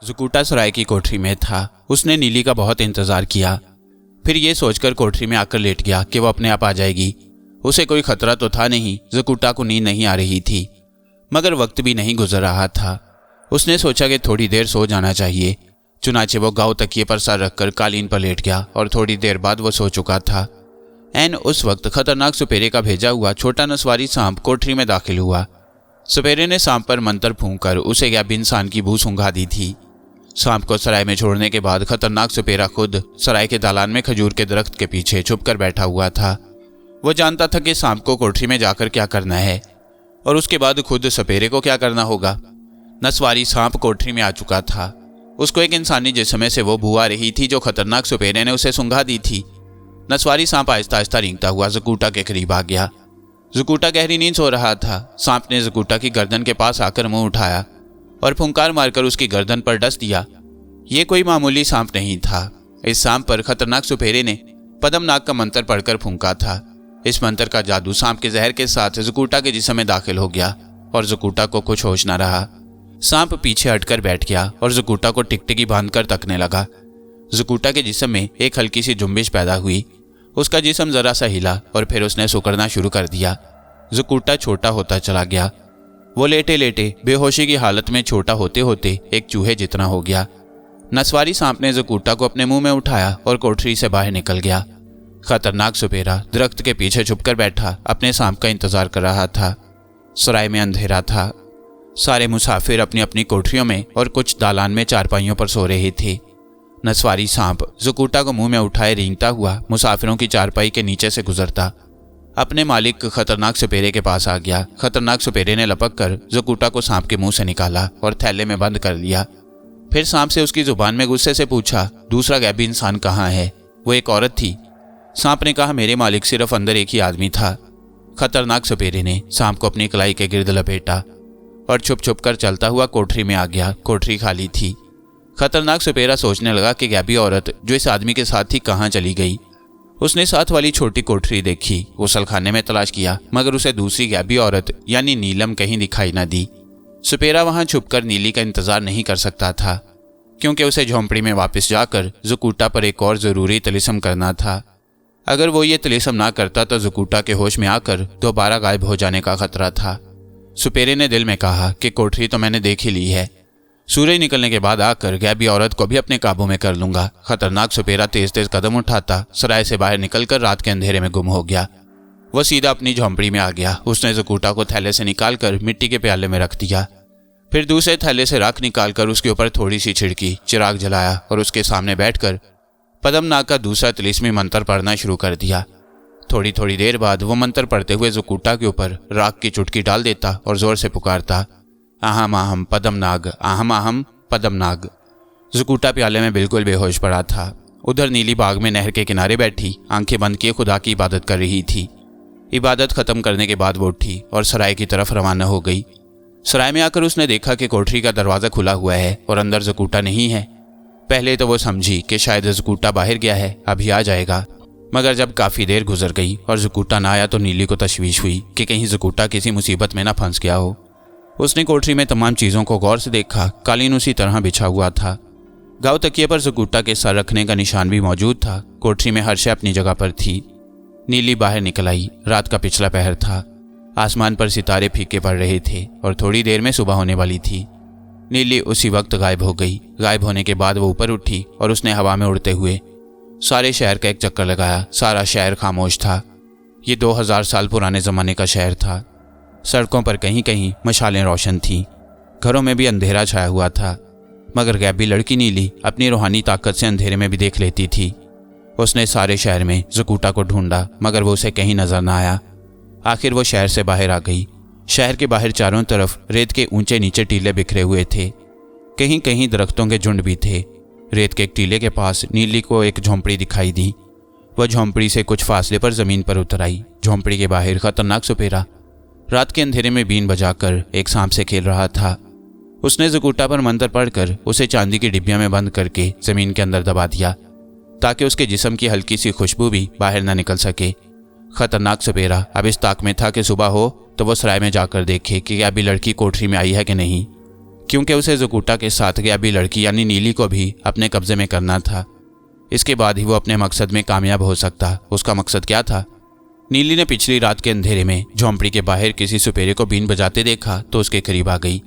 ज़ुकुटा सराय की कोठरी में था। उसने नीली का बहुत इंतज़ार किया, फिर ये सोचकर कोठरी में आकर लेट गया कि वो अपने आप आ जाएगी। उसे कोई खतरा तो था नहीं। ज़ुकुटा को नींद नहीं आ रही थी, मगर वक्त भी नहीं गुजर रहा था। उसने सोचा कि थोड़ी देर सो जाना चाहिए। चुनाचे वो गाँव तकिए पर सर रखकर कालीन पर लेट गया और थोड़ी देर बाद वो सो चुका था। ऐन उस वक्त खतरनाक सुपेरे का भेजा हुआ छोटा नस्वारी सांप कोठरी में दाखिल हुआ। सुपेरे ने सांप पर मंत्र फूंककर उसे गैब इंसान की बू सूंघा दी थी। सांप को सराय में छोड़ने के बाद खतरनाक सुपेरा खुद सराय के दालान में खजूर के दरख्त के पीछे छुपकर बैठा हुआ था। वो जानता था कि सांप को कोठरी में जाकर क्या करना है और उसके बाद खुद सपेरे को क्या करना होगा। नस्वारी सांप कोठरी में आ चुका था। उसको एक इंसानी जिस्म से वो बू आ रही थी जो खतरनाक सुपेरे ने उसे सूंघा दी थी। नस्वारी सांप आहिस्ता आहिस्ता रेंगता हुआ ज़ुकुटा के करीब आ गया। ज़ुकुटा गहरी नींद सो रहा था। सांप ने ज़ुकुटा की गर्दन के पास आकर मुंह उठाया और फुंकार मारकर उसकी गर्दन पर डस दिया। ये कोई मामूली सांप नहीं था। इस सांप पर खतरनाक सुपेरे ने पद्मनाग का मंत्र पढ़कर फूंका था। इस मंत्र का जादू सांप के जहर के साथ ज़ुकुटा के जिस्म में दाखिल हो गया और ज़ुकुटा को कुछ होश न रहा। सांप पीछे हटकर बैठ गया और ज़ुकुटा को टिकटिकी बांधकर तकने लगा। ज़ुकुटा के जिस्म में एक हल्की सी जुम्बिश पैदा हुई। उसका जिस्म जरा सा हिला और फिर उसने सुकड़ना शुरू कर दिया। ज़ुकुटा छोटा होता चला गया। वो लेटे लेटे बेहोशी की हालत में छोटा होते होते एक चूहे जितना हो गया। नस्वारी सांप ने ज़ुकुटा को अपने मुंह में उठाया और कोठरी से बाहर निकल गया। खतरनाक सुपेरा दरख्त के पीछे छुपकर बैठा अपने सांप का इंतजार कर रहा था। सराय में अंधेरा था। सारे मुसाफिर अपनी अपनी कोठरियों में और कुछ दालान में चारपाइयों पर सो रहे थे। नस्वारी सांप ज़ुकुटा को मुंह में उठाए रेंगता हुआ मुसाफिरों की चारपाई के नीचे से गुजरता अपने मालिक खतरनाक सुपेरे के पास आ गया। खतरनाक सुपेरे ने लपक कर ज़ुकुटा को सांप के मुंह से निकाला और थैले में बंद कर लिया। फिर सांप से उसकी जुबान में गुस्से से पूछा, दूसरा गैबी इंसान कहाँ है? वो एक औरत थी। सांप ने कहा, मेरे मालिक सिर्फ अंदर एक ही आदमी था। खतरनाक सुपेरे ने सांप को अपनी कलाई के गिर्द लपेटा और छुप छुप कर चलता हुआ कोठरी में आ गया। कोठरी खाली थी। खतरनाक सुपेरा सोचने लगा कि गैबी औरत जो इस आदमी के साथ थी कहाँ चली गई। उसने साथ वाली छोटी कोठरी देखी, गुसलखाने में तलाश किया, मगर उसे दूसरी गैबी औरत यानी नीलम कहीं दिखाई न दी। सुपेरा वहां छुपकर नीली का इंतजार नहीं कर सकता था, क्योंकि उसे झोंपड़ी में वापस जाकर ज़ुकुटा पर एक और ज़रूरी तिलिस्म करना था। अगर वो ये तिलिस्म ना करता तो ज़ुकुटा के होश में आकर दोबारा गायब हो जाने का खतरा था। सुपेरे ने दिल में कहा कि कोठरी तो मैंने देख ही ली है, सूरज निकलने के बाद आकर गैबी औरत को भी अपने काबू में कर लूंगा। खतरनाक सुपेरा तेज तेज कदम उठाता सराय से बाहर निकलकर रात के अंधेरे में गुम हो गया। वह सीधा अपनी झोंपड़ी में आ गया। उसने ज़ुकुटा को थैले से निकालकर मिट्टी के प्याले में रख दिया। फिर दूसरे थैले से राख निकालकर उसके ऊपर थोड़ी सी छिड़की, चिराग जलाया और उसके सामने बैठकर पद्मनाग का दूसरा तिलिस्मी मंत्र पढ़ना शुरू कर दिया। थोड़ी थोड़ी देर बाद वो मंत्र पढ़ते हुए ज़ुकुटा के ऊपर राख की चुटकी डाल देता और जोर से पुकारता, आहम आहम पद्मनाग, आहम आहम पद्मनाग। ज़ुकुटा प्याले में बिल्कुल बेहोश पड़ा था। उधर नीली बाग में नहर के किनारे बैठी आंखें बंद किए खुदा की इबादत कर रही थी। इबादत खत्म करने के बाद वो उठी और सराय की तरफ रवाना हो गई। सराय में आकर उसने देखा कि कोठरी का दरवाज़ा खुला हुआ है और अंदर ज़ुकुटा नहीं है। पहले तो वो समझी कि शायद ज़ुकुटा बाहर गया है, अभी आ जाएगा, मगर जब काफ़ी देर गुजर गई और ज़ुकुटा ना आया तो नीली को तशवीश हुई कि कहीं ज़ुकुटा किसी मुसीबत में ना फंस गया हो। उसने कोठरी में तमाम चीज़ों को गौर से देखा। कालीन उसी तरह बिछा हुआ था। गाँव तकिए पर ज़ुकुटा के सर रखने का निशान भी मौजूद था। कोठरी में हर शय अपनी जगह पर थी। नीली बाहर निकल आई। रात का पिछला पहर था। आसमान पर सितारे फीके पड़ रहे थे और थोड़ी देर में सुबह होने वाली थी। नीली उसी वक्त गायब हो गई। गायब होने के बाद वो ऊपर उठी और उसने हवा में उड़ते हुए सारे शहर का एक चक्कर लगाया। सारा शहर खामोश था। ये 2000 साल पुराने ज़माने का शहर था। सड़कों पर कहीं कहीं मशालें रोशन थीं। घरों में भी अंधेरा छाया हुआ था, मगर गैबी लड़की नीली अपनी रूहानी ताकत से अंधेरे में भी देख लेती थी। उसने सारे शहर में ज़ुकुटा को ढूंढा, मगर वो उसे कहीं नजर न आया। आखिर वो शहर से बाहर आ गई। शहर के बाहर चारों तरफ रेत के ऊंचे नीचे टीले बिखरे हुए थे। कहीं कहीं दरख्तों के झुंड भी थे। रेत के एक टीले के पास नीली को एक झोंपड़ी दिखाई दी। वह झोंपड़ी से कुछ फासले पर ज़मीन पर उतर आई। झोंपड़ी के बाहर खतरनाक सुपेरा रात के अंधेरे में बीन बजाकर एक सांप से खेल रहा था। उसने ज़ुकुटा पर मंत्र पढ़कर उसे चांदी की डिब्बिया में बंद करके ज़मीन के अंदर दबा दिया, ताकि उसके जिस्म की हल्की सी खुशबू भी बाहर न निकल सके। खतरनाक सुपेरा अब इस ताक में था कि सुबह हो तो वो सराय में जाकर देखे कि अभी लड़की कोठरी में आई है कि नहीं। क्योंकि उसे ज़ुकुटा के साथ गैबी लड़की यानी नीली को भी अपने कब्जे में करना था। इसके बाद ही वो अपने मकसद में कामयाब हो सकता। उसका मकसद क्या था? नीली ने पिछली रात के अंधेरे में झोंपड़ी के बाहर किसी सुपेरे को बीन बजाते देखा तो उसके करीब आ गई।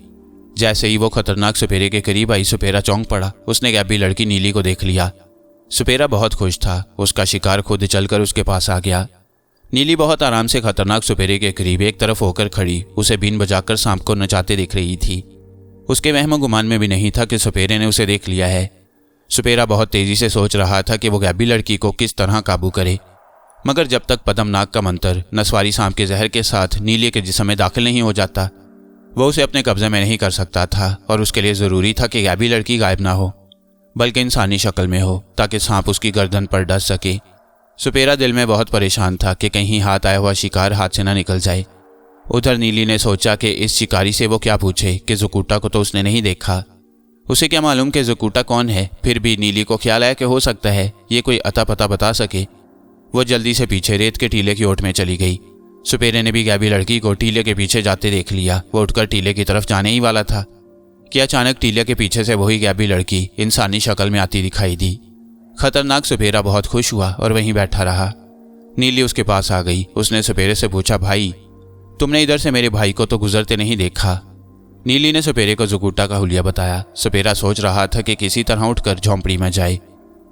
जैसे ही वो खतरनाक सुपेरे के करीब आई, सुपेरा चौंक पड़ा। उसने गैबी लड़की नीली को देख लिया। सुपेरा बहुत खुश था। उसका शिकार खुद चलकर उसके पास आ गया। नीली बहुत आराम से खतरनाक सुपेरे के करीब एक तरफ होकर खड़ी उसे बीन बजाकर सांप को नचाते दिख रही थी। उसके वहम गुमान में भी नहीं था कि सुपेरे ने उसे देख लिया है। सुपेरा बहुत तेजी से सोच रहा था कि वो गैबी लड़की को किस तरह काबू करे, मगर जब तक पद्मनाग का मंत्र नस्वारी सांप के जहर के साथ नीली के जिस्म में दाखिल नहीं हो जाता, वो उसे अपने कब्जे में नहीं कर सकता था। और उसके लिए ज़रूरी था कि गैबी लड़की गायब ना हो, बल्कि इंसानी शक्ल में हो, ताकि सांप उसकी गर्दन पर डस सके। सुपेरा दिल में बहुत परेशान था कि कहीं हाथ आया हुआ शिकार हाथ से ना निकल जाए। उधर नीली ने सोचा कि इस शिकारी से वो क्या पूछे कि ज़ुकुटा को तो उसने नहीं देखा। उसे क्या मालूम कि ज़ुकुटा कौन है। फिर भी नीली को ख्याल आया कि हो सकता है ये कोई अता पता बता सके। वो जल्दी से पीछे रेत के टीले की ओट में चली गई। सुपेरे ने भी गैबी लड़की को टीले के पीछे जाते देख लिया। वो उठकर टीले की तरफ जाने ही वाला था कि अचानक टीले के पीछे से वही गैबी लड़की इंसानी शक्ल में आती दिखाई दी। खतरनाक सुपेरा बहुत खुश हुआ और वहीं बैठा रहा। नीली उसके पास आ गई। उसने सुपेरे से पूछा, भाई तुमने इधर से मेरे भाई को तो गुजरते नहीं देखा। नीली ने सुपेरे को ज़ुकुटा का हुलिया बताया। सुपेरा सोच रहा था कि किसी तरह उठकर झोंपड़ी में जाए,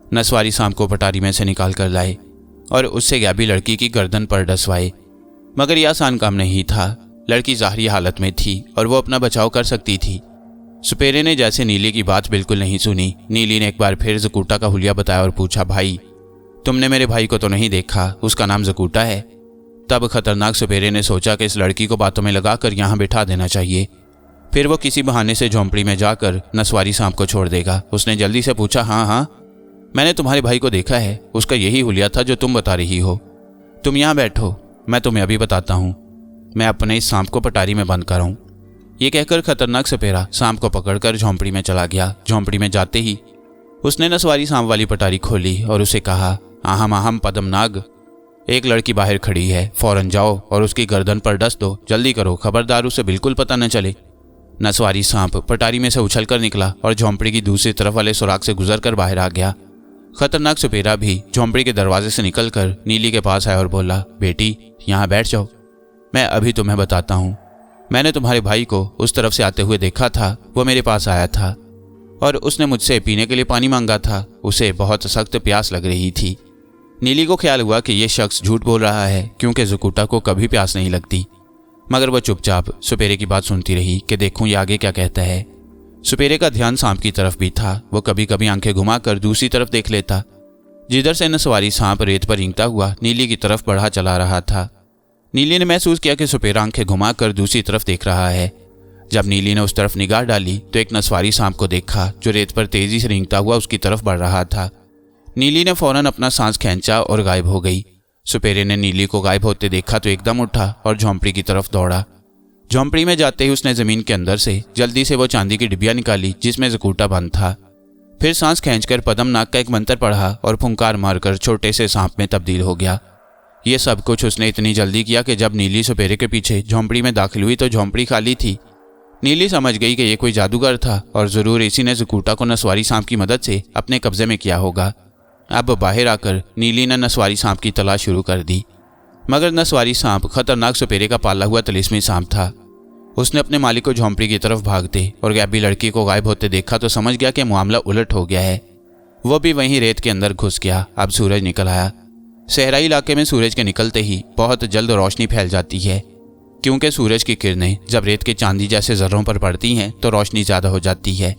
नस्वारी सांप को पटारी में से निकाल कर लाए और उससे गैबी लड़की की गर्दन पर डसवाए। मगर यह आसान काम नहीं था। लड़की ज़ाहरी हालत में थी और वो अपना बचाव कर सकती थी। सुपेरे ने जैसे नीली की बात बिल्कुल नहीं सुनी। नीली ने एक बार फिर ज़ुकुटा का हुलिया बताया और पूछा, भाई तुमने मेरे भाई को तो नहीं देखा, उसका नाम ज़ुकुटा है। तब खतरनाक सुपेरे ने सोचा कि इस लड़की को बातों में लगाकर यहाँ बिठा देना चाहिए, फिर वो किसी बहाने से झोंपड़ी में जाकर नस्वारी सांप को छोड़ देगा। उसने जल्दी से पूछा, हाँ, मैंने तुम्हारे भाई को देखा है, उसका यही हुलिया था जो तुम बता रही हो। तुम यहाँ बैठो, मैं तुम्हें अभी बताता हूँ। मैं अपने इस सांप को पटारी में बंद कराऊँ। ये कहकर खतरनाक सुपेरा सांप को पकड़कर झोंपड़ी में चला गया। झोंपड़ी में जाते ही उसने नस्वारी सांप वाली पटारी खोली और उसे कहा, आहम पद्मनाग, एक लड़की बाहर खड़ी है, फौरन जाओ और उसकी गर्दन पर डस दो। जल्दी करो, खबरदार उसे बिल्कुल पता न चले। नस्वारी सांप पटारी में से उछलकर निकला और झोंपड़ी की दूसरी तरफ वाले सुराख से गुजरकर बाहर आ गया। खतरनाक सुपेरा भी झोंपड़ी के दरवाजे से निकलकर नीली के पास आया और बोला, बेटी यहाँ बैठ जाओ, मैं अभी तुम्हें बताता हूँ। मैंने तुम्हारे भाई को उस तरफ से आते हुए देखा था। वो मेरे पास आया था और उसने मुझसे पीने के लिए पानी मांगा था। उसे बहुत सख्त प्यास लग रही थी। नीली को ख्याल हुआ कि यह शख्स झूठ बोल रहा है, क्योंकि ज़ुकुटा को कभी प्यास नहीं लगती। मगर वह चुपचाप सुपेरे की बात सुनती रही कि देखूं ये आगे क्या कहता है। सुपेरे का ध्यान सांप की तरफ भी था। वो कभी कभी आंखें घुमाकर दूसरी तरफ देख लेता, जिधर से नस्वारी सांप रेत पर रेंगता हुआ नीली की तरफ बढ़ा चला रहा था। नीली ने महसूस किया कि सुपेरा आंखें घुमाकर दूसरी तरफ देख रहा है। जब नीली ने उस तरफ निगाह डाली तो एक नस्वारी सांप को देखा जो रेत पर तेजी से रेंगता हुआ उसकी तरफ बढ़ रहा था। नीली ने फौरन अपना सांस खींचा और गायब हो गई। सुपेरे ने नीली को गायब होते देखा तो एकदम उठा और झोंपड़ी की तरफ दौड़ा। झोंपड़ी में जाते ही उसने जमीन के अंदर से जल्दी से वो चांदी की डिबिया निकाली जिसमें ज़ुकुटा बंद था। फिर सांस खींचकर पद्मनाग का एक मंत्र पढ़ा और फुंकार मारकर छोटे से सांप में तब्दील हो गया। ये सब कुछ उसने इतनी जल्दी किया कि जब नीली सुपेरे के पीछे झोंपड़ी में दाखिल हुई तो झोंपड़ी खाली थी। नीली समझ गई कि ये कोई जादूगर था और ज़रूर इसी ने ज़ुकुटा को नस्वारी सांप की मदद से अपने कब्जे में किया होगा। अब बाहर आकर नीली ने नस्वारी सांप की तलाश शुरू कर दी, मगर नस्वारी सांप खतरनाक सुपेरे का पाला हुआ तिलिस्मी सांप था। उसने अपने मालिक को झोंपड़ी की तरफ भागते और गैबी लड़की को गायब होते देखा तो समझ गया कि मामला उलट हो गया है। वो भी वहीं रेत के अंदर घुस गया। अब सूरज निकल आया। सहराई इलाके में सूरज के निकलते ही बहुत जल्द रोशनी फैल जाती है, क्योंकि सूरज की किरणें जब रेत के चांदी जैसे जर्रों पर पड़ती हैं तो रोशनी ज़्यादा हो जाती है।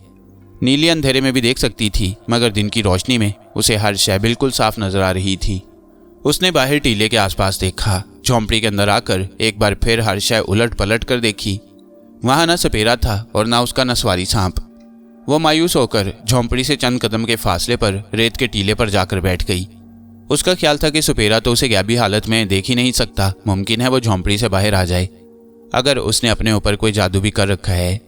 नीली अंधेरे में भी देख सकती थी, मगर दिन की रोशनी में उसे हर शय बिल्कुल साफ नजर आ रही थी। उसने बाहर टीले के आसपास देखा। झोंपड़ी के अंदर आकर एक बार फिर हर शय उलट पलट कर देखी। वहां न सपेरा था और न उसका नस्वारी सांप। वो मायूस होकर झोंपड़ी से चंद कदम के फासले पर रेत के टीले पर जाकर बैठ गई। उसका ख्याल था कि सुपेरा तो उसे गैबी हालत में देख ही नहीं सकता। मुमकिन है वो झोंपड़ी से बाहर आ जाए। अगर उसने अपने ऊपर कोई जादू भी कर रखा है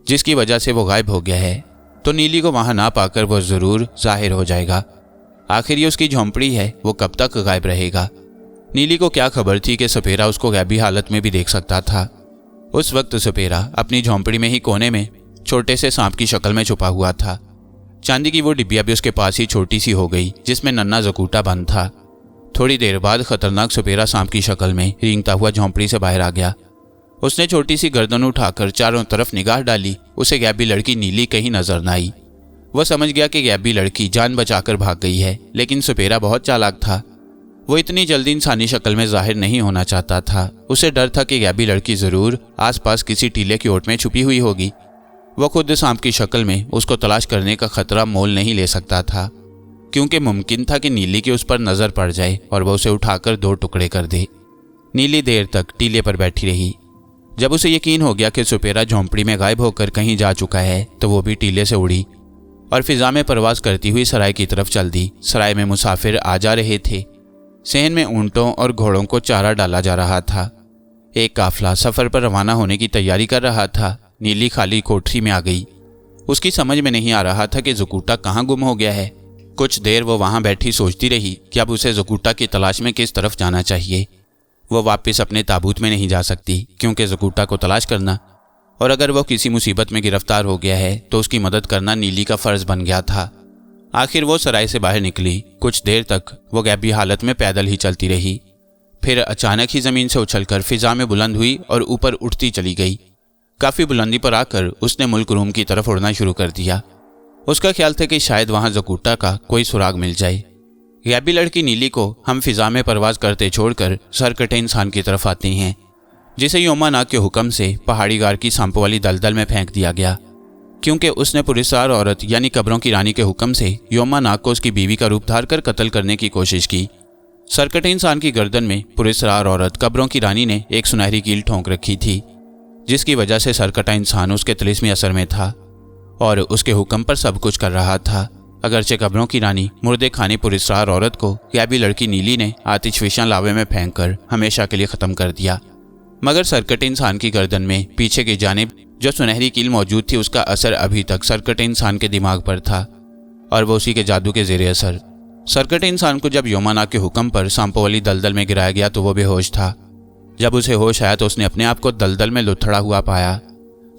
जिसकी वजह से वो गायब हो गया है, तो नीली को वहां ना पाकर वो जरूर जाहिर हो जाएगा। आखिर ये उसकी झोंपड़ी है, वो कब तक गायब रहेगा। नीली को क्या खबर थी कि सुपेरा उसको गैबी हालत में भी देख सकता था। उस वक्त सुपेरा अपनी झोंपड़ी में ही कोने में छोटे से सांप की शक्ल में छुपा हुआ था। चांदी की वो डिब्बिया भी उसके पास ही छोटी सी हो गई जिसमें नन्हा जकूटा बंद था। थोड़ी देर बाद खतरनाक सपेरा सांप की शक्ल में रेंगता हुआ झोंपड़ी से बाहर आ गया। उसने छोटी सी गर्दन उठाकर चारों तरफ निगाह डाली। उसे गैबी लड़की नीली कहीं नजर न आई। वह समझ गया कि गैबी लड़की जान बचाकर भाग गई है, लेकिन सपेरा बहुत चालाक था। वो इतनी जल्दी इंसानी शक्ल में जाहिर नहीं होना चाहता था। उसे डर था कि गैबी लड़की जरूर आसपास किसी टीले की ओट में छुपी हुई होगी। वह खुद सांप की शक्ल में उसको तलाश करने का खतरा मोल नहीं ले सकता था, क्योंकि मुमकिन था कि नीली की उस पर नजर पड़ जाए और वह उसे उठाकर 2 टुकड़े कर दे। नीली देर तक टीले पर बैठी रही। जब उसे यकीन हो गया कि सपेरा झोंपड़ी में गायब होकर कहीं जा चुका है, तो वो भी टीले से उड़ी और फिजा में परवाज करती हुई सराय की तरफ चल दी। सराय में मुसाफिर आ जा रहे थे। सहन में ऊंटों और घोड़ों को चारा डाला जा रहा था। एक काफिला सफर पर रवाना होने की तैयारी कर रहा था। नीली खाली कोठरी में आ गई। उसकी समझ में नहीं आ रहा था कि जकूटा कहाँ गुम हो गया है। कुछ देर वो वहां बैठी सोचती रही कि अब उसे जकूटा की तलाश में किस तरफ जाना चाहिए। वो वापस अपने ताबूत में नहीं जा सकती, क्योंकि जकूटा को तलाश करना और अगर वो किसी मुसीबत में गिरफ्तार हो गया है तो उसकी मदद करना नीली का फर्ज बन गया था। आखिर वो सराय से बाहर निकली। कुछ देर तक वो गैबी हालत में पैदल ही चलती रही। फिर अचानक ही जमीन से उछलकर फिजा में बुलंद हुई और ऊपर उठती चली गई। काफी बुलंदी पर आकर उसने मुल्क रूम की तरफ उड़ना शुरू कर दिया। उसका ख्याल था कि शायद वहां जकूटा का कोई सुराग मिल जाए। गैबी लड़की नीली को हम फिजा में परवाज करते छोड़कर सरकटे इंसान की तरफ आते हैं, जिसे योमा नाग के हुक्म से पहाड़ी गार की सांपों वाली दलदल में फेंक दिया गया, क्योंकि उसने पुरस्कार औरत यानी कब्रों की रानी के हुक्म से योमा नाग को उसकी बीवी का रूप धार कर कत्ल करने की कोशिश की। सरकटे इंसान की गर्दन में पुरस्कार औरत कब्रों की रानी ने एक सुनहरी कील ठोंक रखी थी, जिसकी वजह से सरकटा इंसान उसके तिलिस्मी असर में था और उसके हुक्म पर सब कुछ कर रहा था। अगरचे कब्रों की रानी मुर्दे खाने पुरस्कार औरत को गैबी लड़की नीली ने आतिशफिशां लावे में फेंक कर हमेशा के लिए ख़त्म कर दिया, मगर सरकटे इंसान की गर्दन में पीछे की जानिब जो सुनहरी कील मौजूद थी, उसका असर अभी तक सरकटे इंसान के दिमाग पर था और वो उसी के जादू के ज़ेरे असर। सरकटे इंसान को जब योमा नाग के हुक्म पर सांपों वाली दलदल में गिराया गया तो वो बेहोश था। जब उसे होश आया तो उसने अपने आप को दलदल में लुथड़ा हुआ पाया।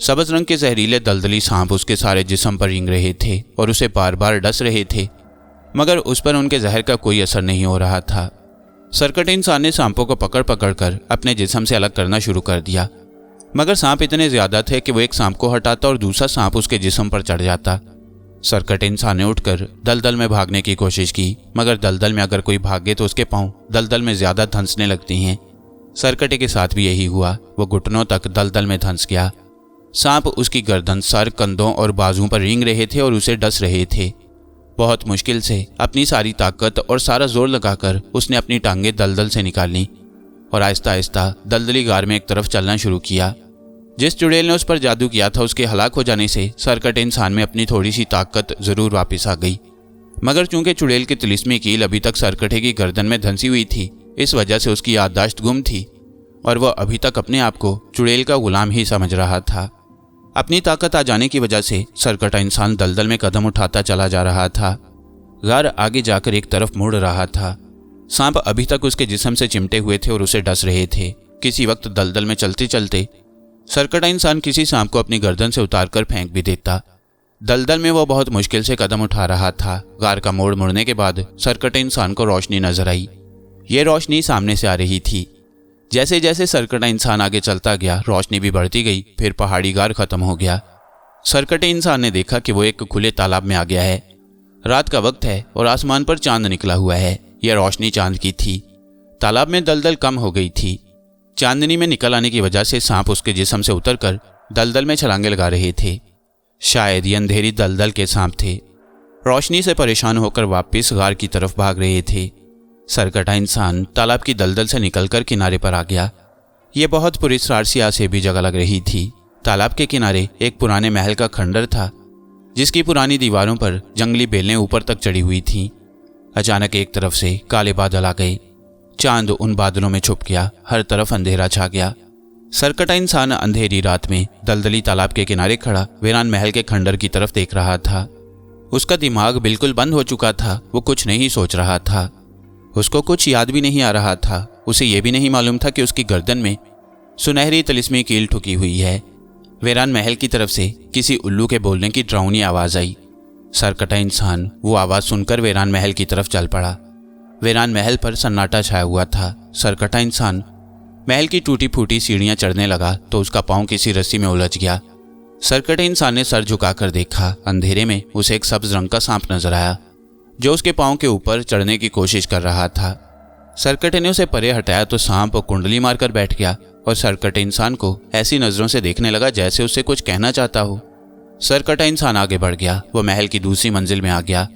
सब्ज रंग के जहरीले दलदली सांप उसके सारे जिस्म पर रेंग रहे थे और उसे बार बार डस रहे थे, मगर उस पर उनके जहर का कोई असर नहीं हो रहा था। सरकटे इंसान ने सांपों को पकड़ पकड़ कर अपने जिस्म से अलग करना शुरू कर दिया, मगर सांप इतने ज्यादा थे कि वो एक सांप को हटाता और दूसरा सांप उसके जिस्म पर चढ़ जाता। सरकटे इंसान ने उठकर दलदल में भागने की कोशिश की, मगर दलदल में अगर कोई भागे तो उसके पांव दलदल में ज्यादा धंसने लगते हैं। सरकटे के साथ भी यही हुआ। वो घुटनों तक दलदल में धंस गया। सांप उसकी गर्दन, सर, कंधों और बाजुओं पर रेंग रहे थे और उसे डस रहे थे। बहुत मुश्किल से अपनी सारी ताकत और सारा जोर लगाकर उसने अपनी टांगें दलदल से निकाली और आहिस्ता आहिस्ता दलदली गार में एक तरफ चलना शुरू किया। जिस चुड़ैल ने उस पर जादू किया था उसके हलाक हो जाने से सरकटे इंसान में अपनी थोड़ी सी ताकत जरूर वापस आ गई, मगर चूंकि चुड़ैल की तिलिस्मी कील अभी तक सरकटे की गर्दन में धंसी हुई थी, इस वजह से उसकी याददाश्त गुम थी और वह अभी तक अपने आप को चुड़ैल का गुलाम ही समझ रहा था। अपनी ताकत आ जाने की वजह से सरकटा इंसान दलदल में कदम उठाता चला जा रहा था। गार आगे जाकर एक तरफ मुड़ रहा था। सांप अभी तक उसके जिस्म से चिमटे हुए थे और उसे डस रहे थे। किसी वक्त दलदल में चलते चलते सरकटा इंसान किसी सांप को अपनी गर्दन से उतारकर फेंक भी देता। दलदल में वो बहुत मुश्किल से कदम उठा रहा था। गार का मोड़ मुड़ने के बाद सरकटे इंसान को रोशनी नजर आई। ये रोशनी सामने से आ रही थी। जैसे जैसे सरकटा इंसान आगे चलता गया, रोशनी भी बढ़ती गई। फिर पहाड़ी गार खत्म हो गया। सरकटे इंसान ने देखा कि वो एक खुले तालाब में आ गया है। रात का वक्त है और आसमान पर चांद निकला हुआ है। यह रोशनी चांद की थी। तालाब में दलदल कम हो गई थी। चांदनी में निकल आने की वजह से सांप उसके जिस्म से उतरकर दलदल में छलांगे लगा रहे थे। शायद ये अंधेरी दलदल के सांप थे। रोशनी से परेशान होकर वापस गार की तरफ भाग रहे थे। सरकटा इंसान तालाब की दलदल से निकलकर किनारे पर आ गया। यह बहुत पुरस्कार सी आसेबी जगह लग रही थी। तालाब के किनारे एक पुराने महल का खंडर था, जिसकी पुरानी दीवारों पर जंगली बेलें ऊपर तक चढ़ी हुई थीं। अचानक एक तरफ से काले बादल आ गए। चांद उन बादलों में छुप गया। हर तरफ अंधेरा छा गया। सरकटा इंसान अंधेरी रात में दलदली तालाब के किनारे खड़ा वीरान महल के खंडर की तरफ देख रहा था। उसका दिमाग बिल्कुल बंद हो चुका था। वो कुछ नहीं सोच रहा था। उसको कुछ याद भी नहीं आ रहा था। उसे यह भी नहीं मालूम था कि उसकी गर्दन में सुनहरी तिलिस्मी कील ठुकी हुई है। वीरान महल की तरफ से किसी उल्लू के बोलने की डरावनी आवाज आई। सरकटा इंसान वो आवाज सुनकर वीरान महल की तरफ चल पड़ा। वीरान महल पर सन्नाटा छाया हुआ था। सरकटा इंसान महल की टूटी फूटी सीढ़ियां चढ़ने लगा तो उसका पांव किसी रस्सी में उलझ गया। सरकटे इंसान ने सर झुकाकर देखा। अंधेरे में उसे एक सब्ज रंग का सांप नजर आया जो उसके पांव के ऊपर चढ़ने की कोशिश कर रहा था। सरकटे ने उसे परे हटाया तो सांप कुंडली मारकर बैठ गया और सरकटे इंसान को ऐसी नजरों से देखने लगा जैसे उससे कुछ कहना चाहता हो। सरकटा इंसान आगे बढ़ गया। वो महल की दूसरी मंजिल में आ गया।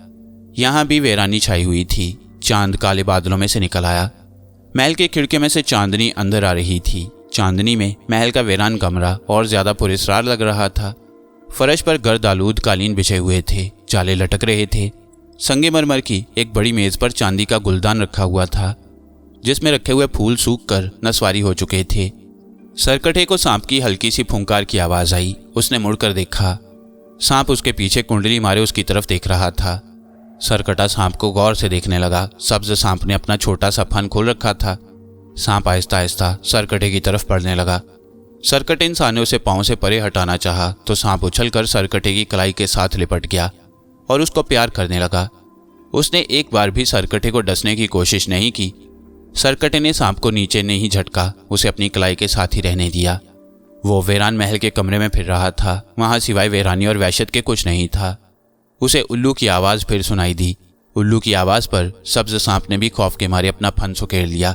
यहाँ भी वीरानी छाई हुई थी। चांद काले बादलों में से निकल आया। महल की खिड़कियों में से चांदनी अंदर आ रही थी। चांदनी में महल का वीरान कमरा और ज्यादा पुरस्कार लग रहा था। फर्श पर गर्द आलूद कालीन बिछे हुए थे। जाले लटक रहे थे। संगमरमर की एक बड़ी मेज पर चांदी का गुलदान रखा हुआ था जिसमें रखे हुए फूल सूखकर नस्वारी हो चुके थे। सरकटे को सांप की हल्की सी फुंकार की आवाज आई। उसने मुड़कर देखा। सांप उसके पीछे कुंडली मारे उसकी तरफ देख रहा था। सरकटा सांप को गौर से देखने लगा। सब्ज सांप ने अपना छोटा सा फन खोल रखा था। सांप आहिस्ता आहिस्ता सरकटे की तरफ बढ़ने लगा। सरकटे इंसान ने उसे पांव से परे हटाना चाहा तो सांप उछलकर सरकटे की कलाई के साथ लिपट गया और उसको प्यार करने लगा। उसने एक बार भी सरकटे को डसने की कोशिश नहीं की। सरकटे ने सांप को नीचे नहीं झटका, उसे अपनी कलाई के साथ ही रहने दिया। वो वीरान महल के कमरे में फिर रहा था। वहां सिवाय वीरानी और वहशत के कुछ नहीं था। उसे उल्लू की आवाज फिर सुनाई दी। उल्लू की आवाज पर सब्ज सांप ने भी खौफ के मारे अपना फन सुकेड़ लिया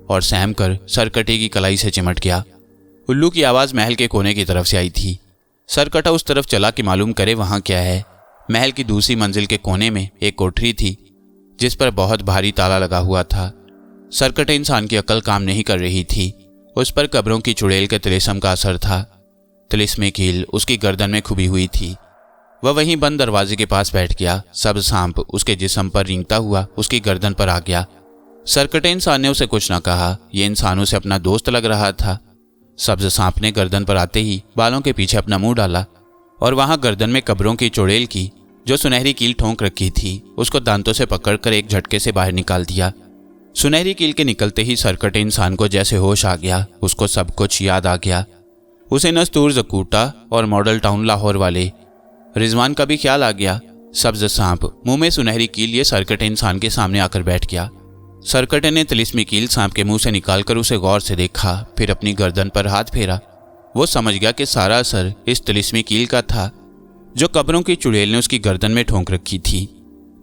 और सहम कर सरकटे की कलाई से चिमट गया। उल्लू की आवाज महल के कोने की तरफ से आई थी। सरकटा उस तरफ चला कि मालूम करे वहां क्या है। महल की दूसरी मंजिल के कोने में एक कोठरी थी जिस पर बहुत भारी ताला लगा हुआ था। सरकटे इंसान की अकल काम नहीं कर रही थी। उस पर कब्रों की चुड़ैल के तिलिस्म का असर था। तिलिस्मी कील उसकी गर्दन में खुबी हुई थी। वह वहीं बंद दरवाजे के पास बैठ गया। सब सांप उसके जिस्म पर रेंगता हुआ उसकी गर्दन पर आ गया। सरकटे इंसान ने उसे कुछ न कहा। यह इंसान उसे अपना दोस्त लग रहा था। सब्ज सांप ने गर्दन पर आते ही बालों के पीछे अपना मुंह डाला और वहां गर्दन में कब्रों की चुड़ैल की जो सुनहरी कील ठोंक रखी थी उसको दांतों से पकड़कर एक झटके से बाहर निकाल दिया। सुनहरी कील के निकलते ही सरकटे इंसान को जैसे होश आ गया। उसको सब कुछ याद आ गया। उसे नस्तूर जकूटा और मॉडल टाउन लाहौर वाले रिजवान का भी ख्याल आ गया। सब्ज सांप मुंह में सुनहरी कील ये सरकटे इंसान के सामने आकर बैठ गया। सरकटे ने तिलिस्मी कील सांप के मुंह से निकालकर उसे गौर से देखा, फिर अपनी गर्दन पर हाथ फेरा। वो समझ गया कि सारा असर इस तिलिस्मी कील का था जो कब्रों की चुड़ैल ने उसकी गर्दन में ठोंक रखी थी।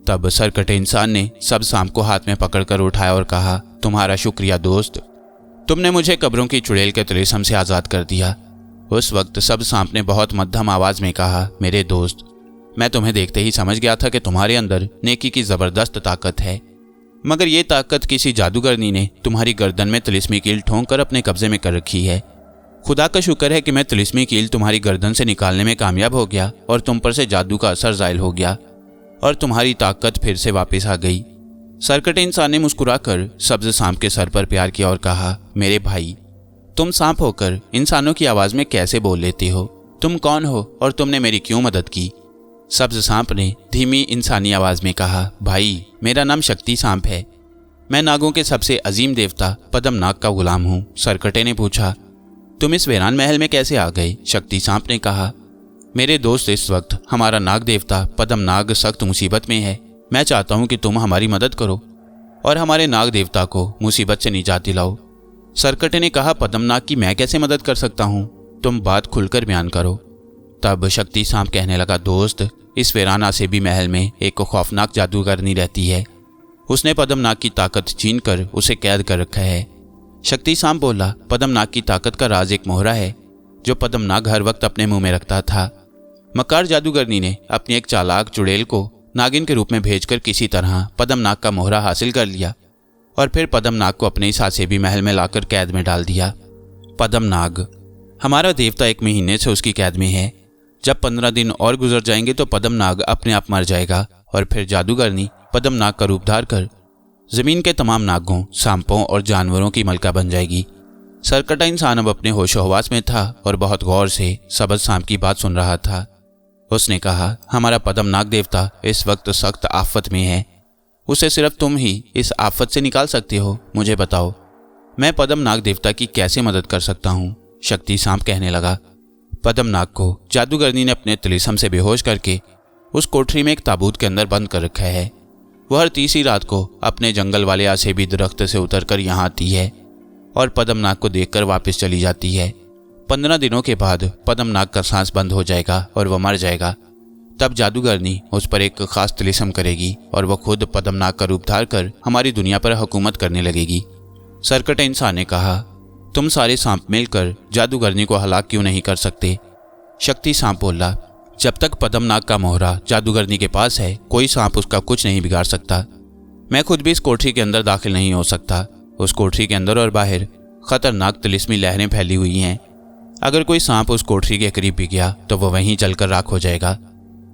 तब सरकटे इंसान ने सब सांप को हाथ में पकड़कर उठाया और कहा, तुम्हारा शुक्रिया दोस्त, तुमने मुझे कब्रों की चुड़ैल के तिलिस्म से आज़ाद कर दिया। उस वक्त सब सांप ने बहुत मध्यम आवाज में कहा, मेरे दोस्त, मैं तुम्हें देखते ही समझ गया था कि तुम्हारे अंदर नेकी की ज़बरदस्त ताकत है, मगर ये ताकत किसी जादूगरनी ने तुम्हारी गर्दन में तिलिस्मी कील ठोंक कर अपने कब्जे में कर रखी है। खुदा का शुक्र है कि मैं तिलिस्मी कील तुम्हारी गर्दन से निकालने में कामयाब हो गया और तुम पर से जादू का असर ज़ायल हो गया और तुम्हारी ताकत फिर से वापस आ गई। सरकटे इंसान ने मुस्कुराकर सब्ज सांप के सर पर प्यार किया और कहा, मेरे भाई, तुम सांप होकर इंसानों की आवाज़ में कैसे बोल लेते हो? तुम कौन हो और तुमने मेरी क्यों मदद की? सब्ज सांप ने धीमी इंसानी आवाज़ में कहा, भाई, मेरा नाम शक्ति सांप है। मैं नागों के सबसे अजीम देवता पद्मनाग का गुलाम हूँ। सरकटे ने पूछा, तुम इस वीरान महल में कैसे आ गए? शक्ति सांप ने कहा, मेरे दोस्त, इस वक्त हमारा नाग देवता पद्मनाग सख्त मुसीबत में है। मैं चाहता हूँ कि तुम हमारी मदद करो और हमारे नाग देवता को मुसीबत से निजात दिलाओ। सरकटे ने कहा, पद्मनाग की मैं कैसे मदद कर सकता हूँ? तुम बात खुलकर बयान करो। तब शक्ति सांप कहने लगा, दोस्त, इस वीरान आसेबी महल में एक खौफनाक जादूगरनी रहती है। उसने पद्मनाग की ताकत छीन कर उसे कैद कर रखा है। शक्ति सांप बोला, पद्मनाग की ताकत का राज एक मोहरा है जो पद्मनाग हर वक्त अपने मुंह में रखता था। मकार जादूगरनी ने अपनी एक चालाक चुड़ैल को नागिन के रूप में भेजकर किसी तरह पद्मनाग का मोहरा हासिल कर लिया और फिर पद्मनाग को अपने इस आसेबी महल में लाकर कैद में डाल दिया। पद्मनाग, हमारा देवता 1 महीने से उसकी कैद में है। जब 15 दिन और गुजर जाएंगे तो पद्मनाग अपने आप मर जाएगा और फिर जादूगरनी पद्मनाग का रूप धार कर जमीन के तमाम नागों, सांपों और जानवरों की मलका बन जाएगी। सरकटा इंसान अब अपने होशो हवास में था और बहुत गौर से सब्ज सांप की बात सुन रहा था। उसने कहा, हमारा पद्मनाग देवता इस वक्त सख्त आफत में है। उसे सिर्फ तुम ही इस आफत से निकाल सकते हो। मुझे बताओ, मैं पद्मनाग देवता की कैसे मदद कर सकता हूँ? शक्ति सांप कहने लगा, पद्मनाग को जादूगरनी ने अपने तिलिस्म से बेहोश करके उस कोठरी में एक ताबूत के अंदर बंद कर रखा है। वह हर तीसरी रात को अपने जंगल वाले आसेबी दरख्त से उतरकर यहाँ आती है और पद्मनाग को देखकर वापस चली जाती है। 15 दिनों के बाद पद्मनाग का सांस बंद हो जाएगा और वह मर जाएगा। तब जादूगरनी उस पर एक खास तिलिस्म करेगी और वह खुद पद्मनाग का रूप धार कर हमारी दुनिया पर हुकूमत करने लगेगी। सरकटे इंसान ने कहा, तुम सारे सांप मिलकर जादूगरनी को हलाक क्यों नहीं कर सकते? शक्ति सांप बोला, जब तक पद्मनाग का मोहरा जादूगरनी के पास है कोई सांप उसका कुछ नहीं बिगाड़ सकता। मैं खुद भी इस कोठरी के अंदर दाखिल नहीं हो सकता। उस कोठरी के अंदर और बाहर खतरनाक तिलिस्मी लहरें फैली हुई हैं। अगर कोई सांप उस कोठरी के करीब भी गया तो वह वहीं जलकर राख हो जाएगा।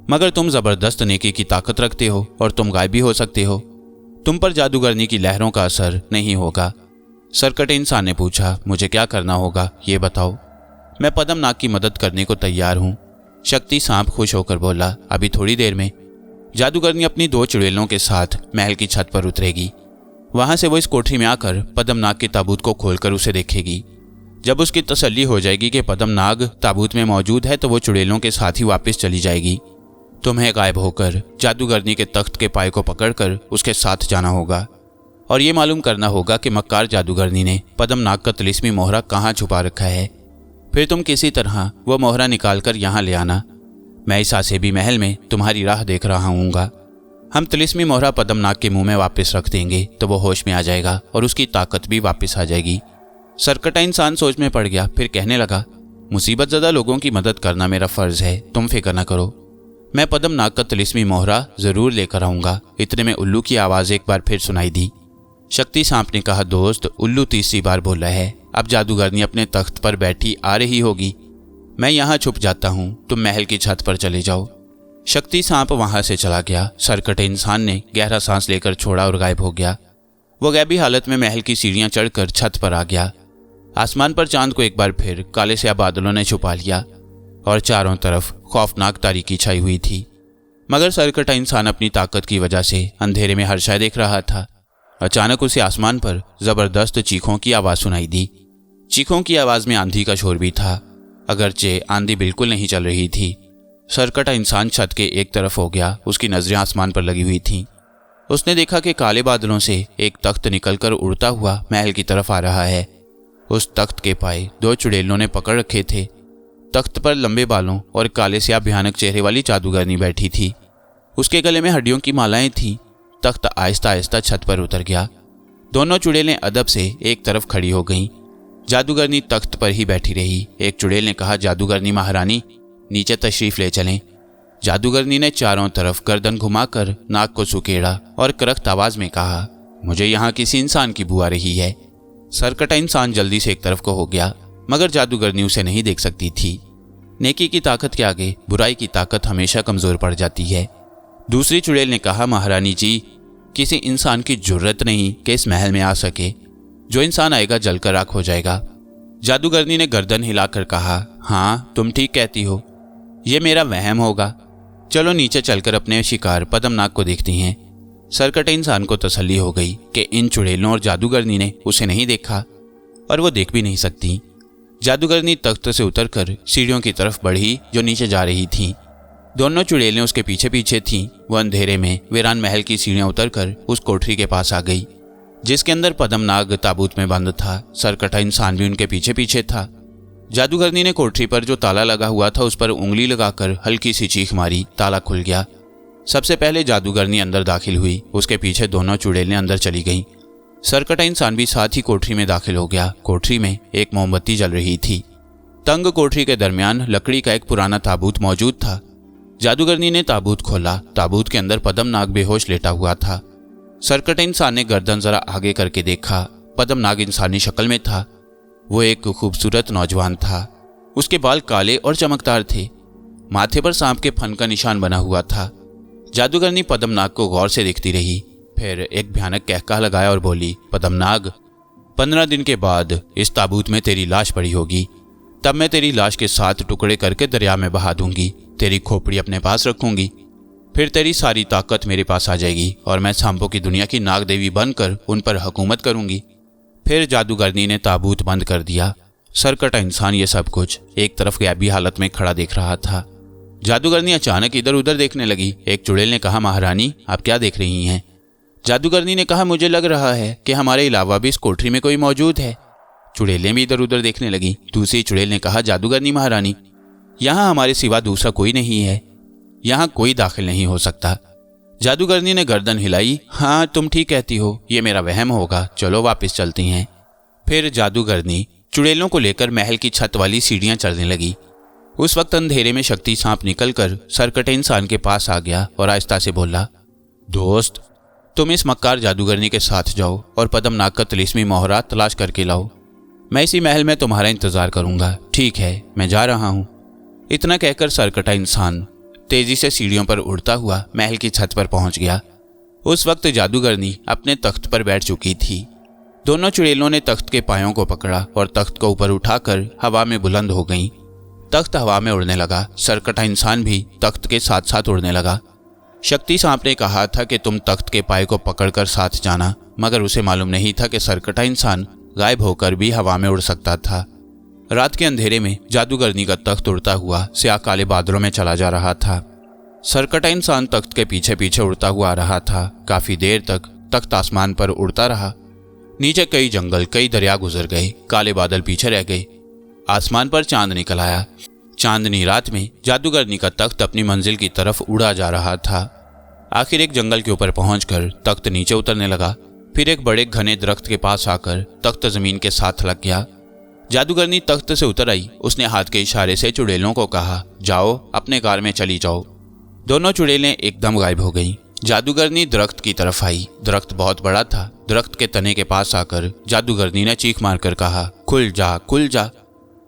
मगर तुम जबरदस्त नेकी की ताकत रखते हो और तुम गायब भी हो सकते हो। तुम पर जादूगरनी की लहरों का असर नहीं होगा। सरकटे इंसान ने पूछा, मुझे क्या करना होगा ये बताओ। मैं पद्मनाग की मदद करने को तैयार हूँ। शक्ति सांप खुश होकर बोला, अभी थोड़ी देर में जादूगरनी अपनी 2 चुड़ैलों के साथ महल की छत पर उतरेगी। वहां से वो इस कोठरी में आकर पद्मनाग के ताबूत को खोलकर उसे देखेगी। जब उसकी तसल्ली हो जाएगी कि पद्मनाग ताबूत में मौजूद है तो वो चुड़ैलों के साथ ही वापस चली जाएगी। तुम्हें गायब होकर जादूगरनी के तख्त के पाए को पकड़कर उसके साथ जाना होगा और ये मालूम करना होगा कि मक्कार जादूगरनी ने पद्मनाग का तिलिस्मी मोहरा कहाँ छुपा रखा है। फिर तुम किसी तरह वो मोहरा निकाल कर यहाँ ले आना। मैं इस आसेबी महल में तुम्हारी राह देख रहा हूँगा। हम तिलिस्मी मोहरा पद्मनाग के मुंह में वापस रख देंगे तो वो होश में आ जाएगा और उसकी ताकत भी वापस आ जाएगी। सरकटा इंसान सोच में पड़ गया। फिर कहने लगा, मुसीबत ज़दा लोगों की मदद करना मेरा फ़र्ज़ है, तुम फिक्र न करो। मैं पद्मनाग का तिलिस्मी मोहरा ज़रूर लेकर आऊँगा। इतने में उल्लू की आवाज़ एक बार फिर सुनाई दी। शक्ति सांप ने कहा, दोस्त, उल्लू तीसरी बार बोला है। अब जादूगरनी अपने तख्त पर बैठी आ रही होगी। मैं यहाँ छुप जाता हूँ, तुम महल की छत पर चले जाओ। शक्ति सांप वहां से चला गया। सरकटे इंसान ने गहरा सांस लेकर छोड़ा और गायब हो गया। वो गैबी हालत में महल की सीढ़ियां चढ़कर छत पर आ गया। आसमान पर चांद को एक बार फिर काले स्याह बादलों ने छुपा लिया और चारों तरफ खौफनाक तारीकी छाई हुई थी। मगर सरकटा इंसान अपनी ताकत की वजह से अंधेरे में हर शय देख रहा था। अचानक उसे आसमान पर जबरदस्त चीखों की आवाज़ सुनाई दी। चीखों की आवाज़ में आंधी का शोर भी था, अगरचे आंधी बिल्कुल नहीं चल रही थी। सरकटा इंसान छत के एक तरफ हो गया। उसकी नजरें आसमान पर लगी हुई थीं। उसने देखा कि काले बादलों से एक तख्त निकलकर उड़ता हुआ महल की तरफ आ रहा है। उस तख्त के पाए 2 चुड़ैलों ने पकड़ रखे थे। तख्त पर लंबे बालों और काले स्याह भयानक चेहरे वाली जादूगरनी बैठी थी। उसके गले में हड्डियों की मालाएं थीं। तख्त आहिस्ता आहिस्ता छत पर उतर गया। दोनों चुड़ैलें अदब से एक तरफ खड़ी हो गईं। जादूगरनी तख्त पर ही बैठी रही। एक चुड़ैल ने कहा, जादूगरनी महारानी, नीचे तशरीफ ले चलें। जादूगरनी ने चारों तरफ गर्दन घुमाकर नाक को सुकेड़ा और करख्त आवाज में कहा, मुझे यहाँ किसी इंसान की बू आ रही है। सरकटा इंसान जल्दी से एक तरफ को हो गया, मगर जादूगरनी उसे नहीं देख सकती थी। नेकी की ताकत के आगे बुराई की ताकत हमेशा कमजोर पड़ जाती है। दूसरी चुड़ैल ने कहा, महारानी जी, किसी इंसान की जुर्रत नहीं कि इस महल में आ सके। जो इंसान आएगा जलकर राख हो जाएगा। जादूगरनी ने गर्दन हिलाकर कहा, हाँ तुम ठीक कहती हो, ये मेरा वहम होगा। चलो नीचे चलकर अपने शिकार पद्मनाग को देखती हैं। सरकटे इंसान को तसल्ली हो गई कि इन चुड़ैलों और जादूगरनी ने उसे नहीं देखा और वो देख भी नहीं सकती। जादूगरनी तख्त से उतरकर सीढ़ियों की तरफ बढ़ी जो नीचे जा रही थीं। दोनों चुड़ैलें उसके पीछे पीछे थीं। वह अंधेरे में वीरान महल की सीढ़ियां उतरकर उस कोठरी के पास आ गई जिसके अंदर पद्मनाग ताबूत में बंद था। सरकटा इंसान भी उनके पीछे पीछे था। जादूगरनी ने कोठरी पर जो ताला लगा हुआ था उस पर उंगली लगाकर हल्की सी चीख मारी। ताला खुल गया। सबसे पहले जादूगरनी अंदर दाखिल हुई। उसके पीछे दोनों चुड़ैलें अंदर चली गईं। सरकटा इंसान भी साथ ही कोठरी में दाखिल हो गया। कोठरी में एक मोमबत्ती जल रही थी। तंग कोठरी के दरमियान लकड़ी का एक पुराना ताबूत मौजूद था। जादूगरनी ने ताबूत खोला। ताबूत के अंदर पद्मनाग बेहोश लेटा हुआ था। सरकटा इंसान ने गर्दन जरा आगे करके देखा। पद्मनाग इंसानी शक्ल में था। वो एक खूबसूरत नौजवान था। उसके बाल काले और चमकदार थे। माथे पर सांप के फन का निशान बना हुआ था। जादूगरनी पद्मनाग को गौर से देखती रही, फिर एक भयानक कहका लगाया और बोली, पद्मनाग, 15 दिन के बाद इस ताबूत में तेरी लाश पड़ी होगी। तब मैं तेरी लाश के 7 टुकड़े करके दरिया में बहा दूंगी। तेरी खोपड़ी अपने पास रखूंगी। फिर तेरी सारी ताकत मेरे पास आ जाएगी और मैं सांपों की दुनिया की नाग देवी बनकर उन पर हुकूमत करूंगी। फिर जादूगरनी ने ताबूत बंद कर दिया। सरकटा इंसान ये सब कुछ एक तरफ गैबी हालत में खड़ा देख रहा था। जादूगरनी अचानक इधर उधर देखने लगी। एक चुड़ैल ने कहा, महारानी आप क्या देख रही हैं? जादूगरनी ने कहा, मुझे लग रहा है कि हमारे अलावा भी इस कोठरी में कोई मौजूद है। चुड़ैलें भी इधर उधर देखने लगी। दूसरी चुड़ैल ने कहा, जादूगरनी महारानी, यहाँ हमारे सिवा दूसरा कोई नहीं है, यहाँ कोई दाखिल नहीं हो सकता। जादूगरनी ने गर्दन हिलाई, हाँ तुम ठीक कहती हो, ये मेरा वहम होगा, चलो वापस चलती हैं। फिर जादूगरनी चुड़ैलों को लेकर महल की छत वाली सीढ़ियां चढ़ने लगी। उस वक्त अंधेरे में शक्ति सांप निकलकर सरकटे इंसान के पास आ गया और आहिस्ता से बोला, दोस्त तुम इस मक्कार जादूगरनी के साथ जाओ और पद्मनाग का तिलिस्मी मोहरा तलाश करके लाओ। मैं इसी महल में तुम्हारा इंतजार करूंगा। ठीक है, मैं जा रहा हूं। इतना कहकर सरकटा इंसान तेजी से सीढ़ियों पर उड़ता हुआ महल की छत पर पहुंच गया। उस वक्त जादूगरनी अपने तख्त पर बैठ चुकी थी। दोनों चुड़ैलों ने तख्त के पायों को पकड़ा और तख्त को ऊपर उठाकर हवा में बुलंद हो गईं। तख्त हवा में उड़ने लगा। सरकटा इंसान भी तख्त के साथ साथ उड़ने लगा। शक्ति सांप ने कहा था कि तुम तख्त के पाए को पकड़कर साथ जाना, मगर उसे मालूम नहीं था कि सरकटा इंसान गायब होकर भी हवा में उड़ सकता था। रात के अंधेरे में जादूगरनी का तख्त उड़ता हुआ स्याह काले बादलों में चला जा रहा था। सरकटा इंसान तख्त के पीछे पीछे उड़ता हुआ आ रहा था। काफी देर तक तख्त आसमान पर उड़ता रहा। नीचे कई जंगल, कई दरिया गुजर गए। काले बादल पीछे रह गए। आसमान पर चांद निकल आया। चांदनी रात में जादूगरनी का तख्त अपनी मंजिल की तरफ उड़ा जा रहा था। आखिर एक जंगल के ऊपर पहुंचकर तख्त नीचे उतरने लगा। फिर एक बड़े घने दरख्त के पास आकर तख्त जमीन के साथ लग गया। जादूगरनी तख्त से उतर आई। उसने हाथ के इशारे से चुड़ैलों को कहा, जाओ अपने कार में चली जाओ। दोनों चुड़ैलें एकदम गायब हो गईं। जादूगरनी दरख्त की तरफ आई। दरख्त बहुत बड़ा था। दरख्त के तने के पास आकर जादूगरनी ने चीख मारकर कहा, खुल जा, खुल जा।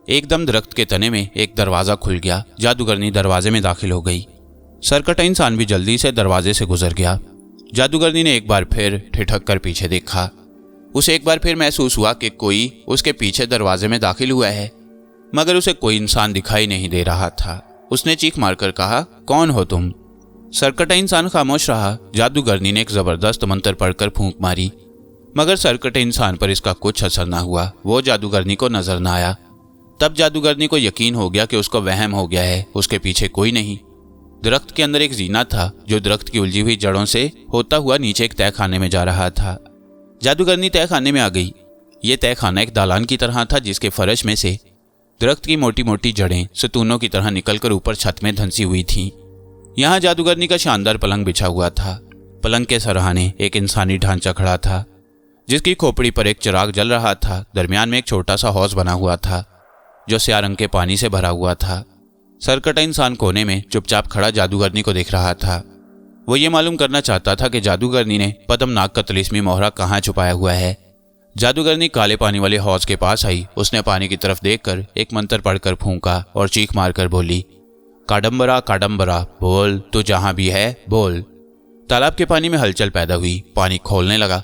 एकदम दरख्त के तने में एक दरवाजा खुल गया। जादूगरनी दरवाजे में दाखिल हो गई। सरकटा इंसान भी जल्दी से दरवाजे से गुजर गया। जादूगरनी ने एक बार फिर ठिठक कर पीछे देखा। उसे एक बार फिर महसूस हुआ कि कोई उसके पीछे दरवाजे में दाखिल हुआ है, मगर उसे कोई इंसान दिखाई नहीं दे रहा था। उसने चीख मारकर कहा, कौन हो तुम? सरकटा इंसान खामोश रहा। जादूगरनी ने एक जबरदस्त मंत्र पढ़कर फूंक मारी, मगर सरकटे इंसान पर इसका कुछ असर न हुआ। वो जादूगरनी को नजर न आया। तब जादूगरनी को यकीन हो गया कि उसको वहम हो गया है। उसके पीछे कोई नहीं। दरख्त के अंदर एक जीना था जो दरख्त की उलझी हुई जड़ों से होता हुआ नीचे एक तह खाने में जा रहा था। जादूगरनी तह खाने में आ गई। ये तह खाना एक दालान की तरह था जिसके फर्श में से दरख्त की मोटी मोटी जड़ें सतूनों की तरह निकलकर ऊपर छत में धंसी हुई थीं। यहाँ जादूगरनी का शानदार पलंग बिछा हुआ था। पलंग के सरहाने एक इंसानी ढांचा खड़ा था जिसकी खोपड़ी पर एक चिराग जल रहा था। दरमियान में एक छोटा सा हौज बना हुआ था जो स्याह रंग के पानी से भरा हुआ था। सरकटा इंसान कोने में चुपचाप खड़ा जादूगरनी को देख रहा था। वो ये मालूम करना चाहता था कि जादूगरनी ने पद्मनाग का तिलिस्मी मोहरा कहाँ छुपाया हुआ है। जादूगरनी काले पानी वाले हौज के पास आई। उसने पानी की तरफ देखकर एक मंत्र पढ़कर फूंका और चीख मारकर बोली, काडम्बरा काडम्बरा, बोल तू जहां भी है बोल। तालाब के पानी में हलचल पैदा हुई। पानी खोलने लगा।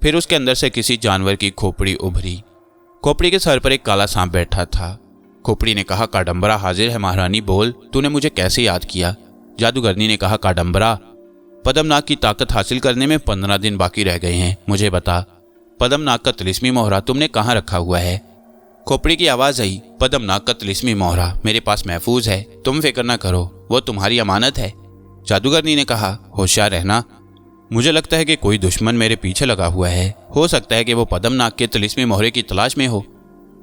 फिर उसके अंदर से किसी जानवर की खोपड़ी उभरी। खोपड़ी के सर पर एक काला सांप बैठा था। खोपड़ी ने कहा, काडम्बरा हाजिर है महारानी, बोल तूने मुझे कैसे याद किया? जादूगरनी ने कहा, काडम्बरा, पद्मनाग की ताकत हासिल करने में 15 दिन बाकी रह गए हैं। मुझे बता, पद्मनाग का तिलिस्मी मोहरा तुमने कहाँ रखा हुआ है? खोपड़ी की आवाज आई, पद्मनाग का तिलिस्मी मोहरा मेरे पास महफूज है, तुम फिक्र न करो, वो तुम्हारी अमानत है। जादूगरनी ने कहा, होशियार रहना, मुझे लगता है कि कोई दुश्मन मेरे पीछे लगा हुआ है। हो सकता है कि वो पद्मनाग के तिलिस्मी मोहरे की तलाश में हो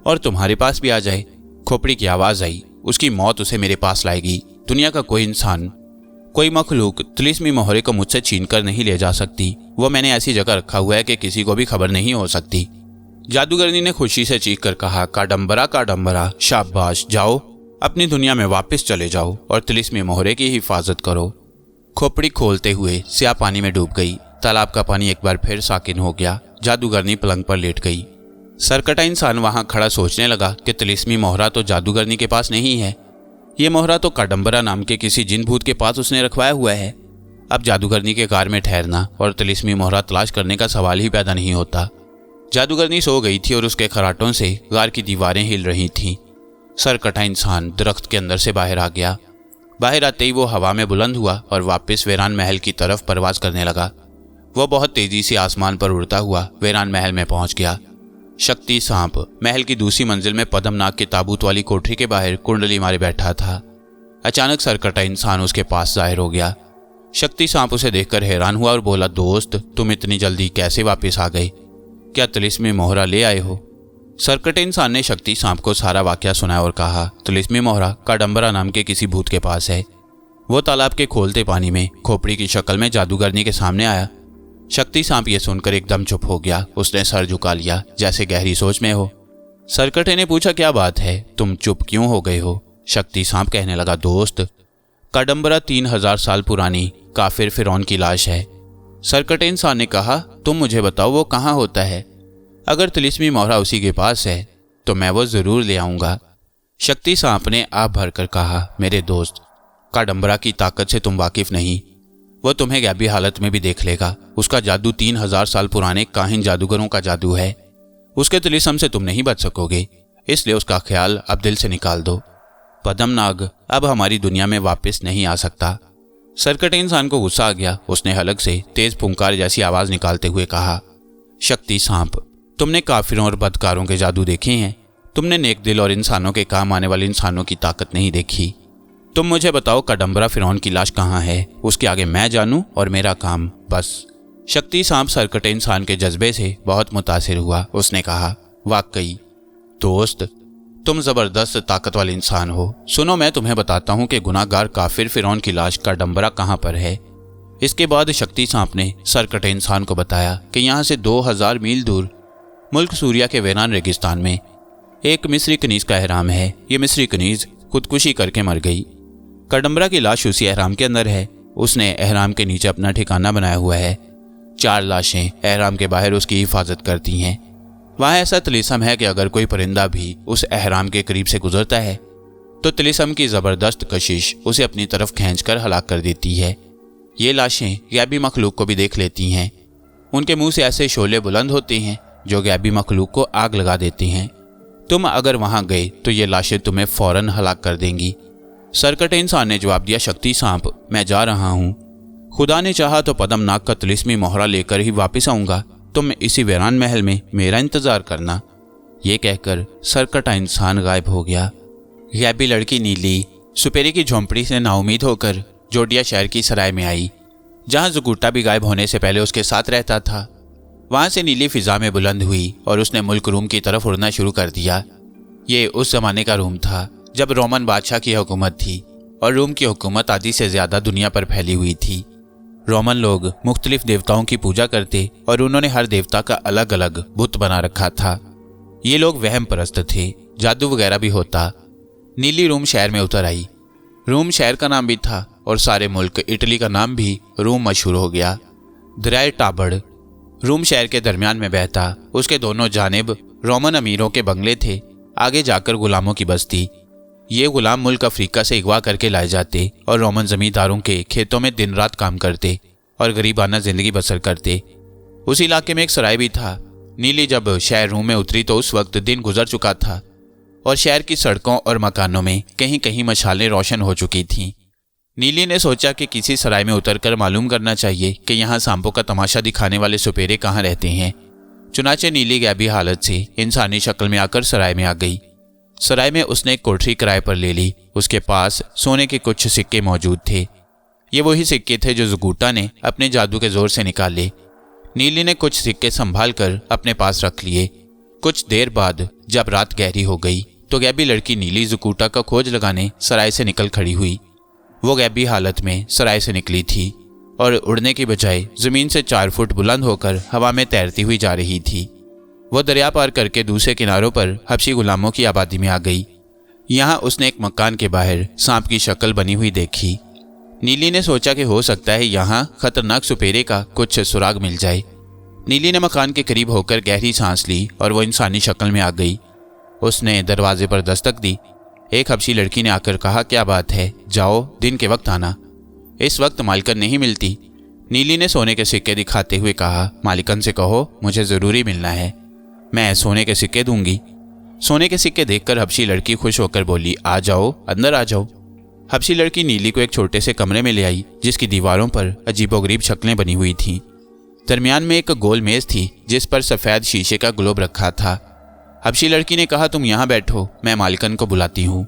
और तुम्हारे पास भी आ जाए। खोपड़ी की आवाज आई, उसकी मौत उसे मेरे पास लाएगी। दुनिया का कोई इंसान, कोई मखलूक तिलिस्मी मोहरे को मुझसे छीन कर नहीं ले जा सकती। वो मैंने ऐसी जगह रखा हुआ है कि किसी को भी खबर नहीं हो सकती। जादूगरनी ने खुशी से चीख कर कहा, काडम्बरा काडम्बरा, शाबाश, जाओ अपनी दुनिया में वापस चले जाओ और तिलिस्मी मोहरे की हिफाजत करो। खोपड़ी खोलते हुए स्याह पानी में डूब गई। तालाब का पानी एक बार फिर साकिन हो गया। जादूगरनी पलंग पर लेट गई। सरकटा इंसान वहां खड़ा सोचने लगा कि तिलिस्मी मोहरा तो जादूगरनी के पास नहीं है। ये मोहरा तो काडम्बरा नाम के किसी जिन भूत के पास उसने रखवाया हुआ है। अब जादूगरनी के कार में ठहरना और तिलिस्मी मोहरा तलाश करने का सवाल ही पैदा नहीं होता। जादूगरनी सो गई थी और उसके खराटों से गार की दीवारें हिल रही थीं। सरकटा इंसान दरख्त के अंदर से बाहर आ गया। बाहर आते ही वो हवा में बुलंद हुआ और वापस वीरान महल की तरफ परवाज करने लगा। वो बहुत तेजी से आसमान पर उड़ता हुआ वीरान महल में पहुंच गया। शक्ति सांप महल की दूसरी मंजिल में पद्मनाग के ताबूत वाली कोठरी के बाहर कुंडली मारे बैठा था। अचानक सरकटा इंसान उसके पास जाहिर हो गया। शक्ति सांप उसे देखकर हैरान हुआ और बोला, दोस्त, तुम इतनी जल्दी कैसे वापस आ गए? क्या तिलिस्मी मोहरा ले आए हो? सरकटे इंसान ने शक्ति सांप को सारा वाकया सुनाया और कहा, तिलिस्मी मोहरा काडम्बरा नाम के किसी भूत के पास है। वो तालाब के खोलते पानी में खोपड़ी की शक्ल में जादूगरनी के सामने आया। शक्ति सांप ये सुनकर एकदम चुप हो गया। उसने सर झुका लिया जैसे गहरी सोच में हो। सरकटे ने पूछा, क्या बात है, तुम चुप क्यों हो गए हो? शक्ति सांप कहने लगा, दोस्त, काडम्बरा 3000 साल पुरानी काफिर फिरौन की लाश है। सरकटे इंसान ने कहा, तुम मुझे बताओ वो कहाँ होता है? अगर तिलिस्मी मोहरा उसी के पास है तो मैं वो जरूर ले आऊंगा। शक्ति सांप ने आप भरकर कहा, मेरे दोस्त, काडम्बरा की ताकत से तुम वाकिफ नहीं। वो तुम्हें गैबी हालत में भी देख लेगा। उसका जादू 3000 साल पुराने काहिन जादूगरों का जादू है। उसके तिलिस्म से तुम नहीं बच सकोगे, इसलिए उसका ख्याल अब दिल से निकाल दो। पद्मनाग अब हमारी दुनिया में वापस नहीं आ सकता। सरकटे इंसान को गुस्सा आ गया। उसने हलक से तेज फुंकार जैसी आवाज निकालते हुए कहा, शक्ति सांप, तुमने काफिरों और बदकारों के जादू देखे हैं, तुमने नेक दिल और इंसानों के काम आने वाले इंसानों की ताकत नहीं देखी। तुम मुझे बताओ, काडम्बरा फिरौन की लाश कहाँ है? उसके आगे मैं जानूं और मेरा काम बस। शक्ति सांप सरकटे इंसान के जज्बे से बहुत मुतासिर हुआ। उसने कहा, वाकई दोस्त, तुम जबरदस्त ताकत वाले इंसान हो। सुनो, मैं तुम्हें बताता हूँ कि गुनाहगार काफिर फिरौन की लाश काडम्बरा कहाँ पर है। इसके बाद शक्ति सांप ने सरकटे इंसान को बताया कि यहाँ से 2000 मील दूर मुल्क सूरिया के वीरान रेगिस्तान में एक मिस्री कनीज का एहराम है। ये मिस्री कनीज खुदकुशी करके मर गई। काडम्बरा की लाश उसी एहराम के अंदर है। उसने एहराम के नीचे अपना ठिकाना बनाया हुआ है। 4 लाशें एहराम के बाहर उसकी हिफाजत करती हैं। वहाँ ऐसा तिलिस्म है कि अगर कोई परिंदा भी उस एहराम के करीब से गुजरता है तो तिलिस्म की ज़बरदस्त कशिश उसे अपनी तरफ खींचकर हलाक कर देती है। ये लाशें गैबी मखलूक को भी देख लेती हैं। उनके मुंह से ऐसे शोले बुलंद होते हैं जो गैबी मखलूक को आग लगा देती हैं। तुम अगर वहाँ गए तो ये लाशें तुम्हें फौरन हलाक कर देंगी। सरकटे इंसान ने जवाब दिया, शक्ति सांप, मैं जा रहा हूँ। खुदा ने चाहा तो पद्मनाग का तिलिस्मी मोहरा लेकर ही वापस आऊँगा। तुम इसी वीरान महल में मेरा इंतजार करना। ये कहकर सरकटा इंसान गायब हो गया। गैबी लड़की नीली सुपेरी की झोंपड़ी से नाउमीद होकर जोडिया शहर की सराय में आई, जहाँ जुगुट्टा भी गायब होने से पहले उसके साथ रहता था। वहाँ से नीली फिजा में बुलंद हुई और उसने मुल्क रूम की तरफ उड़ना शुरू कर दिया। ये उस जमाने का रूम था जब रोमन बादशाह की हुकूमत थी और रूम की हुकूमत आधी से ज्यादा दुनिया पर फैली हुई थी। रोमन लोग मुख्तलिफ देवताओं की पूजा करते और उन्होंने हर देवता का अलग अलग बुत बना रखा था। ये लोग वहम परस्त थे, जादू वगैरह भी होता। नीली रूम शहर में उतर आई। रूम शहर का नाम भी था और सारे मुल्क इटली का नाम भी रूम मशहूर हो गया। दरियाए टाबड़ रूम शहर के दरमियान में बहता। उसके दोनों जानिब रोमन अमीरों के बंगले थे। आगे जाकर गुलामों की बस्ती। ये गुलाम मुल्क अफ्रीका से अगवा करके लाए जाते और रोमन जमींदारों के खेतों में दिन रात काम करते और गरीबाना जिंदगी बसर करते। उस इलाके में एक सराय भी था। नीली जब शहर रूम में उतरी तो उस वक्त दिन गुजर चुका था और शहर की सड़कों और मकानों में कहीं कहीं मशालें रोशन हो चुकी थीं। नीली ने सोचा कि किसी सराय में उतरकर मालूम करना चाहिए कि यहाँ सांपों का तमाशा दिखाने वाले सुपेरे कहाँ रहते हैं। चुनाचे नीली गैबी हालत से इंसानी शक्ल में आकर सराय में आ गई। सराय में उसने एक कोठरी किराए पर ले ली। उसके पास सोने के कुछ सिक्के मौजूद थे। ये वही सिक्के थे जो जुगुट्टा ने अपने जादू के जोर से निकाले। नीली ने कुछ सिक्के संभाल कर अपने पास रख लिए। कुछ देर बाद जब रात गहरी हो गई तो गैबी लड़की नीली जुगुट्टा का खोज लगाने सराय से निकल खड़ी हुई। वो गैबी हालत में सराय से निकली थी और उड़ने की बजाय जमीन से 4 फुट बुलंद होकर हवा में तैरती हुई जा रही थी। वो दरिया पार करके दूसरे किनारों पर हबशी गुलामों की आबादी में आ गई। यहाँ उसने एक मकान के बाहर सांप की शक्ल बनी हुई देखी। नीली ने सोचा कि हो सकता है यहाँ खतरनाक सुपेरे का कुछ सुराग मिल जाए। नीली ने मकान के करीब होकर गहरी सांस ली और वो इंसानी शक्ल में आ गई। उसने दरवाजे पर दस्तक दी। एक हबशी लड़की ने आकर कहा, क्या बात है, जाओ, दिन के वक्त आना। इस वक्त मालिकन नहीं मिलती। नीली ने सोने के सिक्के दिखाते हुए कहा, मालिकन से कहो मुझे ज़रूरी मिलना है, मैं सोने के सिक्के दूंगी। सोने के सिक्के देखकर हबशी लड़की खुश होकर बोली, आ जाओ, अंदर आ जाओ। हबशी लड़की नीली को एक छोटे से कमरे में ले आई जिसकी दीवारों पर अजीबोगरीब शक्लें बनी हुई थीं। दरमियान में एक गोल मेज थी जिस पर सफ़ेद शीशे का ग्लोब रखा था। हबशी लड़की ने कहा, तुम यहाँ बैठो, मैं मालिकन को बुलाती हूँ।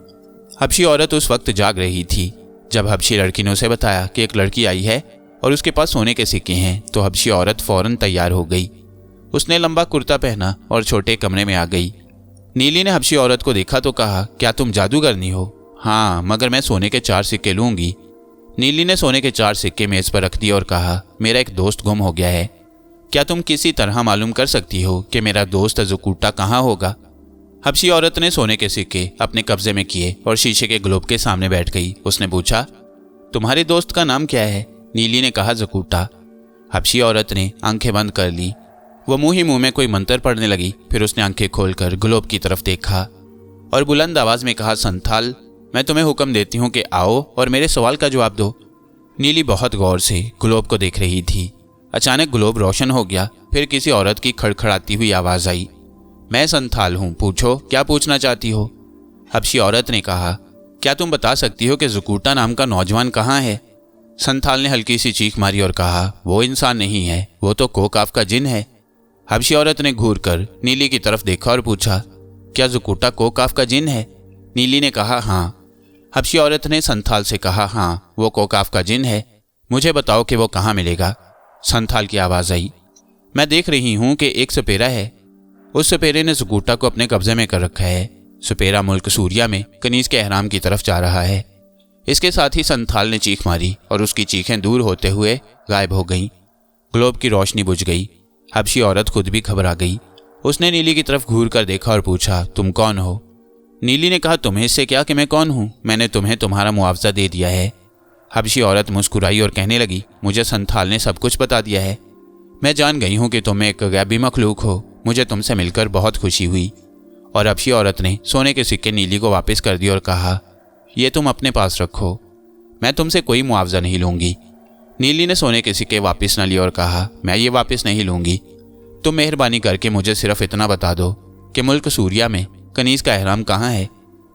हबशी औरत उस वक्त जाग रही थी। जब हबशी लड़की ने उसे बताया कि एक लड़की आई है और उसके पास सोने के सिक्के हैं, तो हबशी औरत फौरन तैयार हो गई। उसने लंबा कुर्ता पहना और छोटे कमरे में आ गई। नीली ने हबशी औरत को देखा तो कहा, क्या तुम जादूगरनी हो? हाँ, मगर मैं सोने के 4 सिक्के लूंगी। नीली ने सोने के 4 सिक्के मेज पर रख दिए और कहा, मेरा एक दोस्त गुम हो गया है। क्या तुम किसी तरह मालूम कर सकती हो कि मेरा दोस्त ज़ुकूटा कहाँ होगा? हबशी औरत ने सोने के सिक्के अपने कब्जे में किए और शीशे के ग्लोब के सामने बैठ गई। उसने पूछा, तुम्हारे दोस्त का नाम क्या है? नीली ने कहा, ज़ुकूटा। हबशी औरत ने आंखें बंद कर ली। वो मुंह ही मुंह में कोई मंत्र पढ़ने लगी। फिर उसने आंखें खोलकर ग्लोब की तरफ देखा और बुलंद आवाज में कहा, संथाल, मैं तुम्हें हुक्म देती हूँ कि आओ और मेरे सवाल का जवाब दो। नीली बहुत गौर से ग्लोब को देख रही थी। अचानक ग्लोब रोशन हो गया। फिर किसी औरत की खड़खड़ाती हुई आवाज आई, मैं संथाल हूँ, पूछो क्या पूछना चाहती हो? हबशी औरत ने कहा, क्या तुम बता सकती हो कि ज़ुकूटा नाम का नौजवान कहाँ है? संथाल ने हल्की सी चीख मारी और कहा, वो इंसान नहीं है, वो तो कोकाफ का जिन है। हबशी औरत ने घूर कर नीली की तरफ देखा और पूछा, क्या ज़ुकूटा कोकाफ का जिन है? नीली ने कहा, हाँ। हबशी औरत ने संथाल से कहा, हाँ, वो कोकाफ का जिन है। मुझे बताओ कि वो कहाँ मिलेगा? संथाल की आवाज़ आई, मैं देख रही हूँ कि एक सपेरा है। उस सपेरे ने ज़ुकूटा को अपने कब्जे में कर रखा है। सपेरा मुल्क सूरिया में कनीज के अहराम की तरफ जा रहा है। इसके साथ ही संथाल ने चीख मारी और उसकी चीखें दूर होते हुए गायब हो गईं। ग्लोब की रोशनी बुझ गई। हबशी औरत खुद भी घबरा गई। उसने नीली की तरफ घूर कर देखा और पूछा, तुम कौन हो? नीली ने कहा, तुम्हें इससे क्या कि मैं कौन हूँ? मैंने तुम्हें तुम्हारा मुआवजा दे दिया है। हबशी औरत मुस्कुराई और कहने लगी, मुझे संथाल ने सब कुछ बता दिया है। मैं जान गई हूँ कि तुम एक गैबी मखलूक हो। मुझे तुमसे मिलकर बहुत खुशी हुई। और हबशी औरत ने सोने के सिक्के नीली को वापस कर दिए और कहा, ये तुम अपने पास रखो, मैं तुमसे कोई मुआवजा नहीं लूँगी। नीली ने सोने के सिक्के वापस न लिए और कहा, मैं ये वापस नहीं लूँगी। तुम मेहरबानी करके मुझे सिर्फ इतना बता दो कि मुल्क सूरिया में कनीज का अहराम कहाँ है,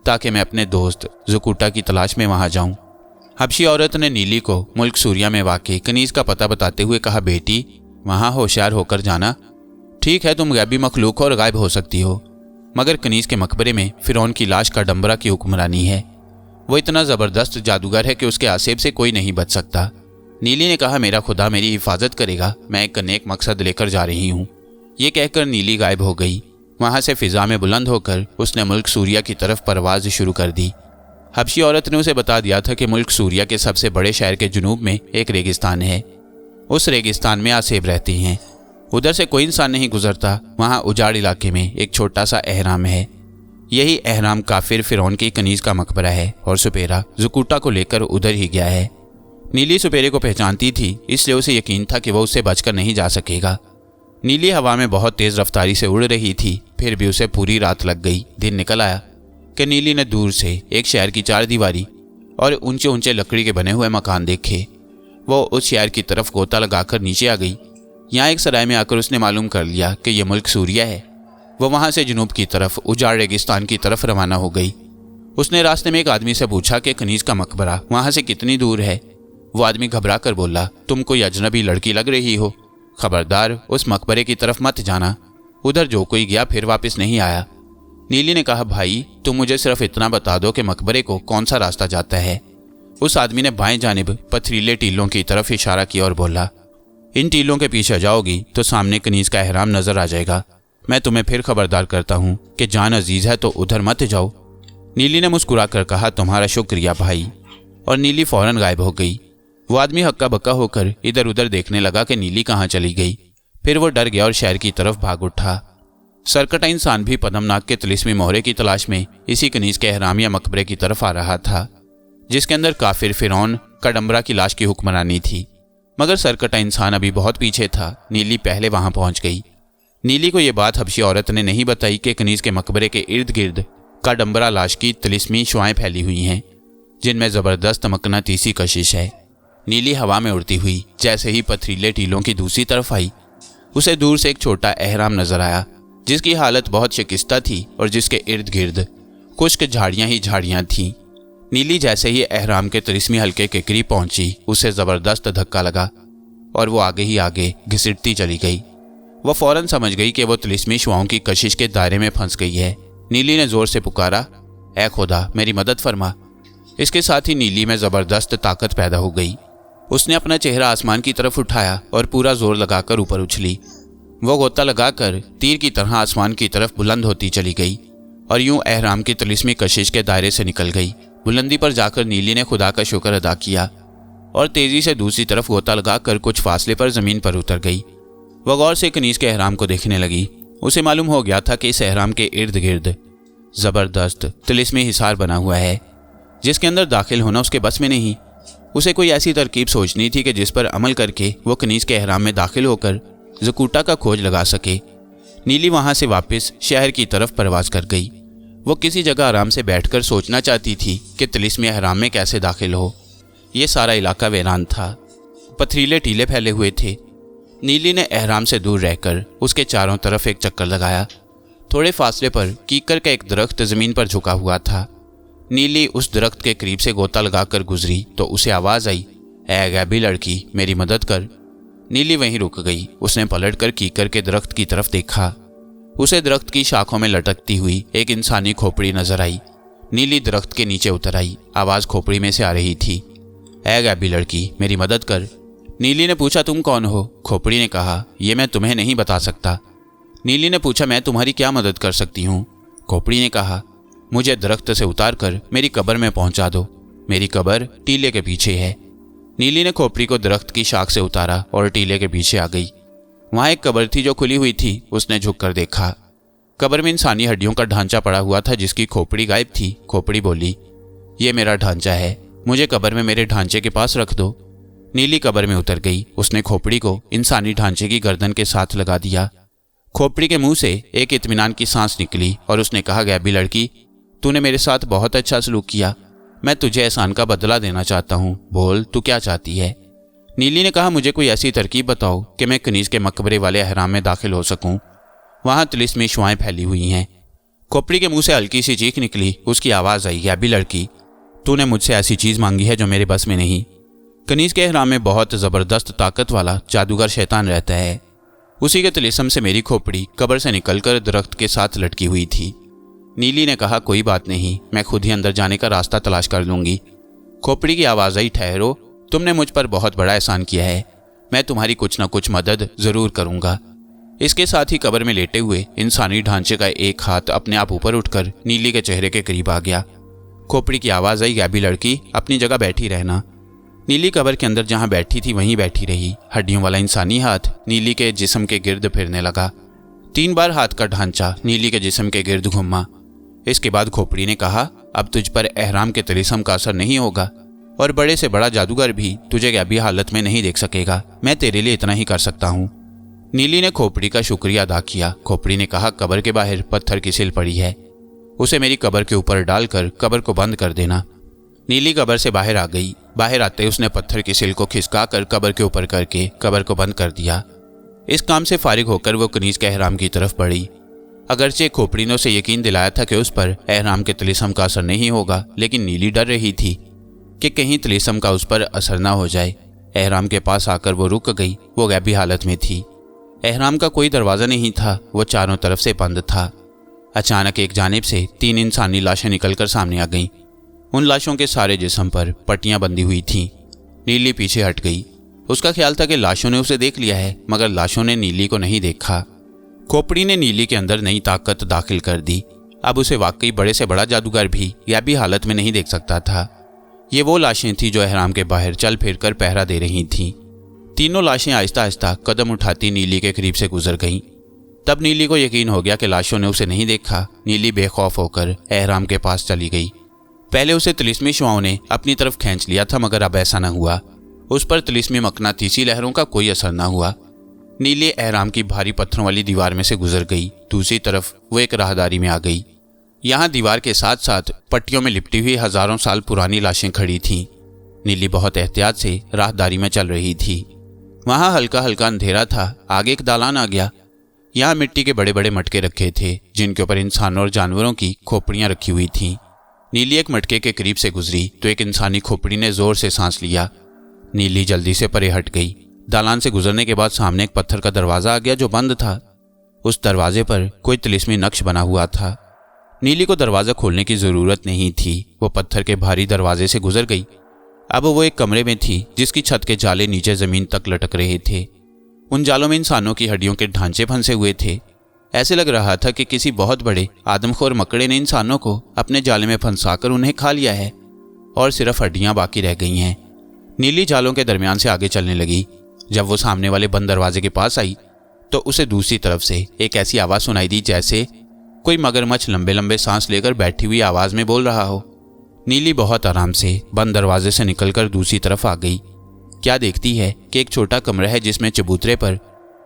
ताकि मैं अपने दोस्त ज़ुकूटा की तलाश में वहाँ जाऊँ। हबशी औरत ने नीली को मुल्क सूरिया में वाक़ई कनीज का पता बताते हुए कहा, बेटी, वहाँ होशियार होकर जाना। ठीक है, तुम गैबी मखलूक हो और गायब हो सकती हो, मगर कनीज के मकबरे में फ़िरौन की लाश का डम्बरा की हुक्मरानी है। वो इतना ज़बरदस्त जादूगर है कि उसके आसेब से कोई नहीं बच सकता। नीली ने कहा, मेरा खुदा मेरी हिफाजत करेगा, मैं एक नेक मकसद लेकर जा रही हूँ। ये कहकर नीली गायब हो गई। वहाँ से फिजा में बुलंद होकर उसने मुल्क सूरिया की तरफ परवाज शुरू कर दी। हबशी औरत ने उसे बता दिया था कि मुल्क सूरिया के सबसे बड़े शहर के जुनूब में एक रेगिस्तान है। उस रेगिस्तान में आसेब रहते हैं, उधर से कोई इंसान नहीं गुजरता। वहाँ उजाड़ इलाके में एक छोटा सा अहराम है। यही अहराम काफिर फ़िरौन की कनीज का मकबरा है और सुपेरा ज़ुकूटा को लेकर उधर ही गया है। नीली सुपेरे को पहचानती थी, इसलिए उसे यकीन था कि वह उससे बचकर नहीं जा सकेगा। नीली हवा में बहुत तेज़ रफ्तारी से उड़ रही थी, फिर भी उसे पूरी रात लग गई। दिन निकल आया कि नीली ने दूर से एक शहर की 4 दीवारी और ऊंचे ऊंचे लकड़ी के बने हुए मकान देखे। वो उस शहर की तरफ गोता लगाकर नीचे आ गई। यहाँ एक सराय में आकर उसने मालूम कर लिया कि यह मुल्क सूरिया है। वो वहाँ से जुनूब की तरफ उजाड़ रेगिस्तान की तरफ रवाना हो गई। उसने रास्ते में एक आदमी से पूछा कि कनीज का मकबरा वहाँ से कितनी दूर है। वो आदमी घबरा कर बोला, तुम कोई अजनबी लड़की लग रही हो, खबरदार उस मकबरे की तरफ मत जाना। उधर जो कोई गया फिर वापस नहीं आया। नीली ने कहा, भाई, तुम मुझे सिर्फ इतना बता दो कि मकबरे को कौन सा रास्ता जाता है। उस आदमी ने बाएं जानिब पथरीले टीलों की तरफ इशारा किया और बोला, इन टीलों के पीछे जाओगी तो सामने कनीज का अहराम नजर आ जाएगा। मैं तुम्हें फिर खबरदार करता हूँ कि जान अजीज है तो उधर मत जाओ। नीली ने मुस्कुरा कर कहा, तुम्हारा शुक्रिया भाई, और नीली फौरन गायब हो गई। वो आदमी हक्का बक्का होकर इधर उधर देखने लगा कि नीली कहाँ चली गई। फिर वो डर गया और शहर की तरफ भाग उठा। सरकटा इंसान भी पदमनाक के तिलिस्मी मोहरे की तलाश में इसी कनीज के अहराम या मकबरे की तरफ आ रहा था, जिसके अंदर काफिर फ़िरौन का डम्बरा की लाश की हुक्मरानी थी। मगर सरकटा इंसान अभी बहुत पीछे था। नीली पहले वहां पहुंच गई। नीली को यह बात हबशी औरत ने नहीं बताई कि कनीज के मकबरे के इर्द गिर्द का डम्बरा लाश की तिलिस्मी शुआएं फैली हुई हैं, जिनमें ज़बरदस्त मकनातीसी कशिश है। नीली हवा में उड़ती हुई जैसे ही पथरीले टीलों की दूसरी तरफ आई, उसे दूर से एक छोटा अहराम नजर आया, जिसकी हालत बहुत शिकस्ता थी और जिसके इर्द गिर्द खुश्क झाड़ियाँ ही झाड़ियाँ थीं। नीली जैसे ही अहराम के तिलिस्मी हल्के के करीब पहुंची, उसे ज़बरदस्त धक्का लगा। और वो आगे ही आगे घिसटती चली गई। वो फौरन समझ गई कि वो तिलिस्मी शुआओं की कशिश के दायरे में फंस गई है। नीली ने जोर से पुकारा, ऐ खुदा मेरी मदद फरमा। इसके साथ ही नीली में जबरदस्त ताकत पैदा हो गई। उसने अपना चेहरा आसमान की तरफ उठाया और पूरा जोर लगाकर ऊपर उछली। वो गोता लगाकर तीर की तरह आसमान की तरफ बुलंद होती चली गई और यूं एहराम की तिलिस्मी कशिश के दायरे से निकल गई। बुलंदी पर जाकर नीली ने खुदा का शुक्र अदा किया और तेजी से दूसरी तरफ गोता लगाकर कुछ फासले पर जमीन पर उतर गई। वह गौर से कनीज के एहराम को देखने लगी। उसे मालूम हो गया था कि इस एहराम के इर्द गिर्द जबरदस्त तिलिस्मी हिसार बना हुआ है जिसके अंदर दाखिल होना उसके बस में नहीं। उसे कोई ऐसी तरकीब सोचनी थी कि जिस पर अमल करके वो कनीज के एहराम में दाखिल होकर ज़कूटा का खोज लगा सके। नीली वहां से वापस शहर की तरफ परवाज कर गई। वो किसी जगह आराम से बैठकर सोचना चाहती थी कि तिलिस्मी एहराम में कैसे दाखिल हो। ये सारा इलाका वीरान था, पथरीले टीले फैले हुए थे। नीली ने एहराम से दूर रहकर उसके चारों तरफ एक चक्कर लगाया। थोड़े फासले पर कीकर का एक दरख्त जमीन पर झुका हुआ था। नीली उस दरख्त के करीब से गोता लगाकर गुजरी तो उसे आवाज आई, ऐ गैबी लड़की मेरी मदद कर। नीली वहीं रुक गई। उसने पलटकर कीकर के दरख्त की तरफ देखा। उसे दरख्त की शाखों में लटकती हुई एक इंसानी खोपड़ी नजर आई। नीली दरख्त के नीचे उतर आई। आवाज खोपड़ी में से आ रही थी, ऐ गैबी लड़की मेरी मदद कर। नीली ने पूछा, तुम कौन हो? खोपड़ी ने कहा, यह मैं तुम्हें नहीं बता सकता। नीली ने पूछा, मैं तुम्हारी क्या मदद कर सकती हूँ? खोपड़ी ने कहा, मुझे दरख्त से उतार कर मेरी कब्र में पहुंचा दो। मेरी कब्र टीले के पीछे है। नीली ने खोपड़ी को दरख्त की शाख से उतारा और टीले के पीछे आ गई। वहां एक कब्र थी जो खुली हुई थी। उसने झुककर देखा। कब्र में इंसानी हड्डियों का ढांचा पड़ा हुआ था जिसकी खोपड़ी गायब थी। खोपड़ी बोली, ये मेरा ढांचा है, मुझे कब्र में मेरे ढांचे के पास रख दो। नीली कब्र में उतर गई। उसने खोपड़ी को इंसानी ढांचे की गर्दन के साथ लगा दिया। खोपड़ी के मुंह से एक इत्मीनान की सांस निकली और उसने कहा, गैबी लड़की तूने मेरे साथ बहुत अच्छा सलूक किया। मैं तुझे एहसान का बदला देना चाहता हूँ। बोल तू क्या चाहती है? नीली ने कहा, मुझे कोई ऐसी तरकीब बताओ कि मैं कनीज के मकबरे वाले एहराम में दाखिल हो सकूं। वहां तिलिस्मी शुआएं फैली हुई हैं। खोपड़ी के मुंह से हल्की सी चीख निकली। उसकी आवाज आई, गैबी लड़की तूने मुझसे ऐसी चीज मांगी है जो मेरे बस में नहीं। कनीज के एहराम में बहुत जबरदस्त ताकत वाला जादूगर शैतान रहता है। उसी के तिलिस्म से मेरी खोपड़ी कब्र से निकलकर दरख्त के साथ लटकी हुई थी। नीली ने कहा, कोई बात नहीं, मैं खुद ही अंदर जाने का रास्ता तलाश कर लूंगी। खोपड़ी की आवाज आई, ठहरो, तुमने मुझ पर बहुत बड़ा एहसान किया है, मैं तुम्हारी कुछ न कुछ मदद जरूर करूंगा। इसके साथ ही कब्र में लेटे हुए इंसानी ढांचे का एक हाथ अपने आप ऊपर उठकर नीली के चेहरे के करीब आ गया। खोपड़ी की आवाज आई, गैबी लड़की अपनी जगह बैठी रहना। नीली कब्र के अंदर जहां बैठी थी वहीं बैठी रही। हड्डियों वाला इंसानी हाथ नीली के जिस्म के गिर्द फिरने लगा। 3 बार हाथ का ढांचा नीली के जिस्म के गिर्द घुमा। इसके बाद खोपड़ी ने कहा, अब तुझ पर एहराम के तिलिस्म का असर नहीं होगा और बड़े से बड़ा जादूगर भी तुझे गैबी हालत में नहीं देख सकेगा। मैं तेरे लिए इतना ही कर सकता हूँ। नीली ने खोपड़ी का शुक्रिया अदा किया। खोपड़ी ने कहा, कब्र के बाहर पत्थर की सिल पड़ी है, उसे मेरी कब्र के ऊपर डालकर कब्र को बंद कर देना। नीली कब्र से बाहर आ गई। बाहर आते उसने पत्थर की सिल को खिसका कर कब्र के ऊपर करके कब्र को बंद कर दिया। इस काम से फारिग होकर वो कनीज के एहराम की तरफ बढ़ी। अगरचे खोपड़ी ने उसे यकीन दिलाया था कि उस पर एहराम के तिलिस्म का असर नहीं होगा, लेकिन नीली डर रही थी कि कहीं तिलिस्म का उस पर असर ना हो जाए। एहराम के पास आकर वो रुक गई। वो गैबी हालत में थी। एहराम का कोई दरवाज़ा नहीं था, वो चारों तरफ से बंद था। अचानक एक जानिब से 3 इंसानी लाशें निकलकर सामने आ गईं। उन लाशों के सारे जिस्म पर पट्टियां बंधी हुई थीं। नीली पीछे हट गई। उसका ख्याल था कि लाशों ने उसे देख लिया है, मगर लाशों ने नीली को नहीं देखा। खोपड़ी ने नीली के अंदर नई ताकत दाखिल कर दी। अब उसे वाकई बड़े से बड़ा जादूगर भी गैबी हालत में नहीं देख सकता था। ये वो लाशें थीं जो एहराम के बाहर चल फिर कर पहरा दे रही थीं। तीनों लाशें आहिस्ता आहिस्ता कदम उठाती नीली के करीब से गुजर गईं। तब नीली को यकीन हो गया कि लाशों ने उसे नहीं देखा। नीली बेखौफ होकर एहराम के पास चली गई। पहले उसे तिलिस्मी शुआओं ने अपनी तरफ खींच लिया था, मगर अब ऐसा न हुआ। उस पर तिलिस्मी मकनातीसी लहरों का कोई असर न हुआ। नीली एहराम की भारी पत्थरों वाली दीवार में से गुजर गई। दूसरी तरफ वो एक राहदारी में आ गई। यहाँ दीवार के साथ साथ पट्टियों में लिपटी हुई हजारों साल पुरानी लाशें खड़ी थीं। नीली बहुत एहतियात से राहदारी में चल रही थी। वहाँ हल्का हल्का अंधेरा था। आगे एक दालान आ गया। यहाँ मिट्टी के बड़े बड़े मटके रखे थे, जिनके ऊपर इंसानों और जानवरों की खोपड़ियाँ रखी हुई थीं। नीली एक मटके के करीब से गुजरी तो एक इंसानी खोपड़ी ने जोर से सांस लिया। नीली जल्दी से परे हट गई। दालान से गुजरने के बाद सामने एक पत्थर का दरवाजा आ गया जो बंद था। उस दरवाजे पर कोई तिलिस्मी नक्श बना हुआ था। नीली को दरवाजा खोलने की जरूरत नहीं थी। वो पत्थर के भारी दरवाजे से गुजर गई। अब वो एक कमरे में थी जिसकी छत के जाले नीचे जमीन तक लटक रहे थे। उन जालों में इंसानों की हड्डियों के ढांचे फंसे हुए थे। ऐसे लग रहा था कि किसी बहुत बड़े आदमखोर मकड़े ने इंसानों को अपने जाले में फंसाकर उन्हें खा लिया है और सिर्फ हड्डियां बाकी रह गई हैं। नीली जालों के दरमियान से आगे चलने लगी। जब वो सामने वाले बंद दरवाजे के पास आई तो उसे दूसरी तरफ से एक ऐसी आवाज़ सुनाई दी जैसे कोई मगरमच्छ लंबे लंबे सांस लेकर बैठी हुई आवाज़ में बोल रहा हो। नीली बहुत आराम से बंद दरवाजे से निकलकर दूसरी तरफ आ गई। क्या देखती है कि एक छोटा कमरा है जिसमें चबूतरे पर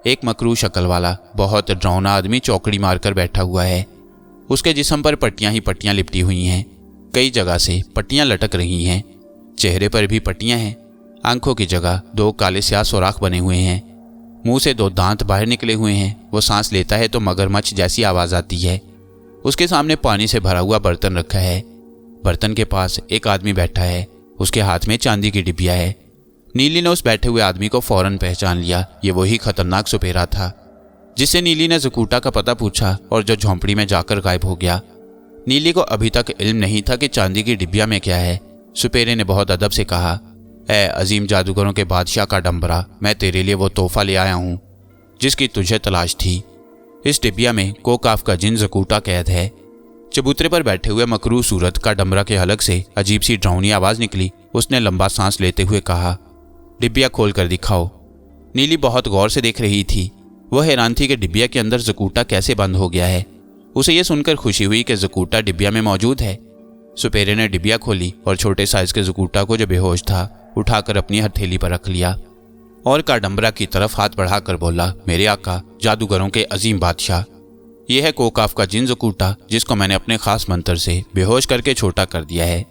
एक मकरू शक्ल वाला बहुत डरावना आदमी चौकड़ी मारकर बैठा हुआ है। उसके जिस्म पर पट्टियां ही पट्टियां लिपटी हुई हैं। कई जगह से पट्टियां लटक रही हैं। चेहरे पर भी पट्टियां हैं। आंखों की जगह 2 काले स्याह सुराख बने हुए हैं। मुंह से 2 दांत बाहर निकले हुए हैं। वो सांस लेता है तो मगरमच्छ जैसी आवाज़ आती है। उसके सामने पानी से भरा हुआ बर्तन रखा है। बर्तन के पास एक आदमी बैठा है। उसके हाथ में चांदी की डिबिया है। नीली ने उस बैठे हुए आदमी को फौरन पहचान लिया। ये वही खतरनाक सुपेरा था जिससे नीली ने जकूटा का पता पूछा और जो झोंपड़ी में जाकर गायब हो गया। नीली को अभी तक इल्म नहीं था कि चांदी की डिबिया में क्या है। सुपेरे ने बहुत अदब से कहा, ए अजीम जादूगरों के बादशाह का डम्बरा, मैं तेरे लिए वो तोहफा ले आया हूँ जिसकी तुझे तलाश थी। इस डिबिया में कोकाफ का जिन जकूटा कैद है। चबूतरे पर बैठे हुए मकरू सूरत का डम्बरा के हलक से अजीब सी डरावनी आवाज़ निकली। उसने लंबा सांस लेते हुए कहा, डिबिया खोल कर दिखाओ। नीली बहुत गौर से देख रही थी। वह हैरान थी कि डिबिया के अंदर जकूटा कैसे बंद हो गया है। उसे यह सुनकर खुशी हुई कि जकूटा डिबिया में मौजूद है। सुपेरे ने डिबिया खोली और छोटे साइज के जकूटा को जो बेहोश था उठाकर अपनी हथेली पर रख लिया और काडम्बरा की तरफ हाथ बढ़ाकर बोला, मेरे आका जादूगरों के अजीम बादशाह, यह है कोकाफ का जिन जकूटा जिसको मैंने अपने खास मंत्र से बेहोश करके छोटा कर दिया है।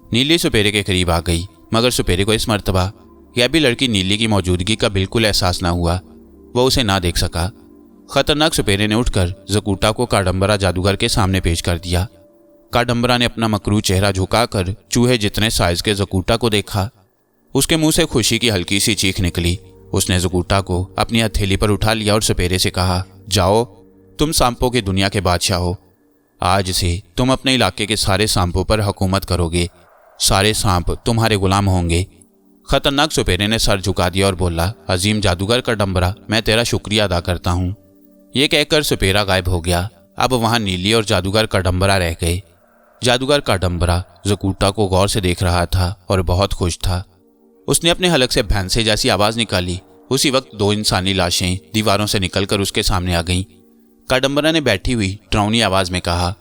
नीली सुपेरे के करीब आ गई मगर सुपेरे को इस मर्तबा यह भी लड़की नीली की मौजूदगी का बिल्कुल एहसास न हुआ। वह उसे ना देख सका। खतरनाक सुपेरे ने उठकर जकूटा को काडम्बरा जादूगर के सामने पेश कर दिया। काडम्बरा ने अपना मकरू चेहरा झुकाकर चूहे जितने साइज के जकूटा को देखा। उसके मुंह से खुशी की हल्की सी चीख निकली। उसने जकूटा को अपनी हथेली पर उठा लिया और सुपेरे से कहा, जाओ, तुम सांपों की दुनिया के बादशाह हो। आज से तुम अपने इलाके के सारे सांपों पर हुकूमत करोगे। सारे सांप तुम्हारे गुलाम होंगे। खतरनाक सुपेरे ने सर झुका दिया और बोला, अजीम जादूगर काडम्बरा, मैं तेरा शुक्रिया अदा करता हूँ। ये कहकर सुपेरा गायब हो गया। अब वहाँ नीली और जादूगर काडम्बरा रह गए। जादूगर काडम्बरा जकूटा को गौर से देख रहा था और बहुत खुश था। उसने अपने हलक से भैंसे जैसी आवाज़ निकाली। उसी वक्त 2 इंसानी लाशें दीवारों से निकलकर उसके सामने आ गईं। काडम्बरा ने बैठी हुई डरावनी आवाज़ में कहा,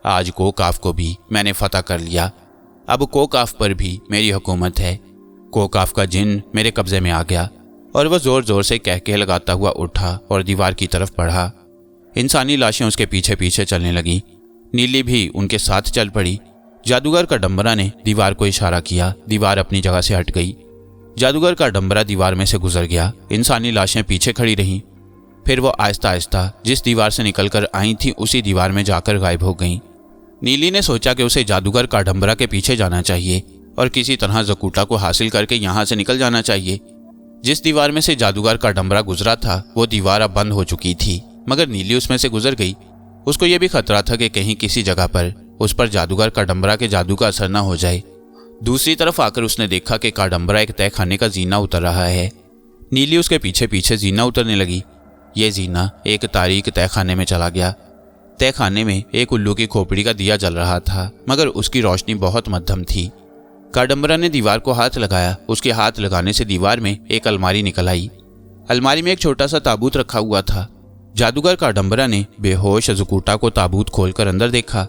आज कोकाफ को भी मैंने फतह कर लिया। अब कोकाफ पर भी मेरी हुकूमत है। कोकाफ का जिन मेरे कब्जे में आ गया। और वह जोर जोर से कहके लगाता हुआ उठा और दीवार की तरफ बढ़ा। इंसानी लाशें उसके पीछे पीछे चलने लगीं। नीली भी उनके साथ चल पड़ी। जादूगर काडम्बरा ने दीवार को इशारा किया। दीवार अपनी जगह से हट गई। जादूगर काडम्बरा दीवार में से गुजर गया। इंसानी लाशें पीछे खड़ी रहीं। फिर वो आहिस्ता आहिस्ता जिस दीवार से निकलकर आई थी उसी दीवार में जाकर गायब हो गईं। नीली ने सोचा कि उसे जादूगर काडम्बरा के पीछे जाना चाहिए और किसी तरह जकूटा को हासिल करके यहाँ से निकल जाना चाहिए। जिस दीवार में से जादूगर काडम्बरा गुजरा था वो दीवार अब बंद हो चुकी थी मगर नीली उसमें से गुजर गई। उसको यह भी खतरा था कि कहीं किसी जगह पर उस पर जादूगर काडम्बरा के जादू का असर न हो जाए। दूसरी तरफ आकर उसने देखा कि काडम्बरा एक तहखाने का जीना उतर रहा है। नीली उसके पीछे पीछे जीना उतरने लगी। ये जीना एक तारीक तहखाने में चला गया। तहखाने में एक उल्लू की खोपड़ी का दिया जल रहा था मगर उसकी रोशनी बहुत मध्यम थी। काडम्बरा ने दीवार को हाथ लगाया। उसके हाथ लगाने से दीवार में एक अलमारी निकल आई। अलमारी में एक छोटा सा ताबूत रखा हुआ था। जादूगर काडम्बरा ने बेहोश जकूटा को ताबूत खोलकर अंदर देखा।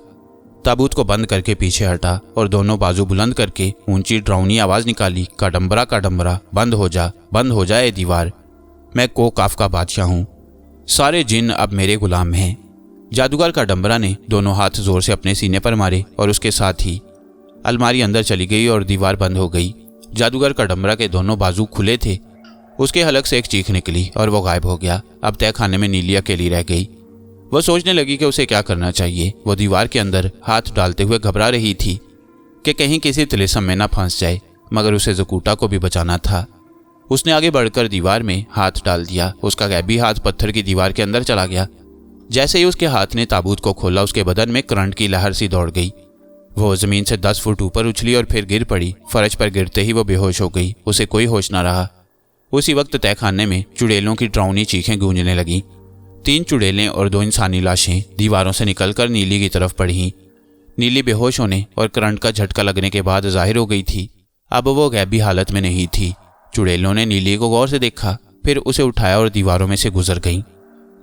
ताबूत को बंद करके पीछे हटा और दोनों बाजू बुलंद करके ऊंची डरावनी आवाज निकाली, काडम्बरा काडम्बरा, बंद हो जाए दीवार। मैं कोकाफ का बादशाह हूँ। सारे जिन अब मेरे गुलाम हैं। जादूगर काडम्बरा ने दोनों हाथ जोर से अपने सीने पर मारे और उसके साथ ही अलमारी अंदर चली गई और दीवार बंद हो गई। जादूगर काडम्बरा के दोनों बाजू खुले थे। उसके हलक से एक चीख निकली और वो गायब हो गया। अब तहखाने में नीली अकेली रह गई। वह सोचने लगी कि उसे क्या करना चाहिए। वो दीवार के अंदर हाथ डालते हुए घबरा रही थी कि कहीं किसी तिलिस्म में न फंस जाए मगर उसे जकूटा को भी बचाना था। उसने आगे बढ़कर दीवार में हाथ डाल दिया। उसका गैबी हाथ पत्थर की दीवार के अंदर चला गया। जैसे ही उसके हाथ ने ताबूत को खोला, उसके बदन में करंट की लहर सी दौड़ गई। वो जमीन से 10 फुट ऊपर उछली और फिर गिर पड़ी। फर्श पर गिरते ही वो बेहोश हो गई। उसे कोई होश न रहा। उसी वक्त तहखाने में चुड़ैलों की डरावनी चीखें गूंजने लगीं। 3 चुड़ैलें और 2 इंसानी लाशें दीवारों से निकलकर नीली की तरफ बढ़ीं। नीली बेहोश होने और करंट का झटका लगने के बाद जाहिर हो गई थी। अब वो गैबी हालत में नहीं थी। चुड़ैलों ने नीली को गौर से देखा, फिर उसे उठाया और दीवारों में से गुजर गईं।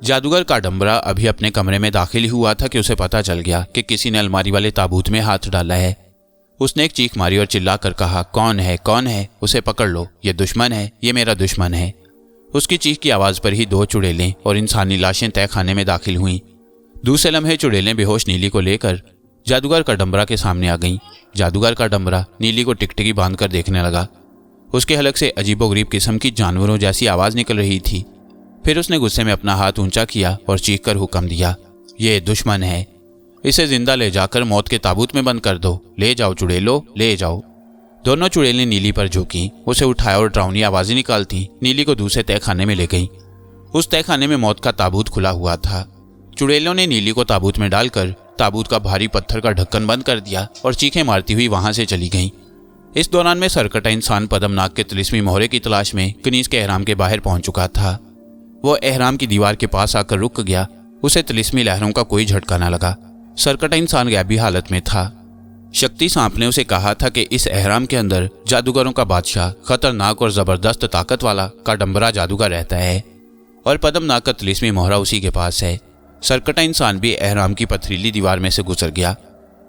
जादूगर काडम्बरा अभी अपने कमरे में दाखिल ही हुआ था कि उसे पता चल गया कि किसी ने अलमारी वाले ताबूत में हाथ डाला है। उसने एक चीख मारी और चिल्लाकर कहा, कौन है, कौन है? उसे पकड़ लो, ये दुश्मन है, ये मेरा दुश्मन है। उसकी चीख की आवाज़ पर ही 2 चुड़ैलें और इंसानी लाशें तहखाने में दाखिल हुईं। दूसरे लम्हे चुड़ैलें बेहोश नीली को लेकर जादूगर काडम्बरा के सामने आ गईं। जादूगर काडम्बरा नीली को टिकटिकी बांधकर देखने लगा। उसके हलक से अजीबोगरीब किस्म की जानवरों जैसी आवाज़ निकल रही थी। फिर उसने गुस्से में अपना हाथ ऊंचा किया और चीख कर हुक्म दिया, ये दुश्मन है, इसे जिंदा ले जाकर मौत के ताबूत में बंद कर दो। ले जाओ चुड़ैलो, ले जाओ। दोनों चुड़ैलें नीली पर झुकी, उसे उठाया और डरावनी आवाज़ें निकालती नीली को दूसरे तहखाने में ले गई। उस तहखाने में मौत का ताबूत खुला हुआ था। चुड़ैलों ने नीली को ताबूत में डालकर ताबूत का भारी पत्थर का ढक्कन बंद कर दिया और चीखें मारती हुई वहां से चली गईं। इस दौरान में सरकटा इंसान पद्मनाग के तिलिस्मी मोहरे की तलाश में कनीज के एहराम के बाहर पहुंच चुका था। वो एहराम की दीवार के पास आकर रुक गया। उसे तिलिस्मी लहरों का कोई झटका न लगा। सरकटा इंसान गैबी हालत में था। शक्ति सांप ने उसे कहा था कि इस एहराम के अंदर जादूगरों का बादशाह, खतरनाक और जबरदस्त ताकत वाला काडम्बरा जादूगर रहता है और पद्मनाग का तिलिस्मी मोहरा उसी के पास है। सरकटा इंसान भी एहराम की पथरीली दीवार में से गुजर गया।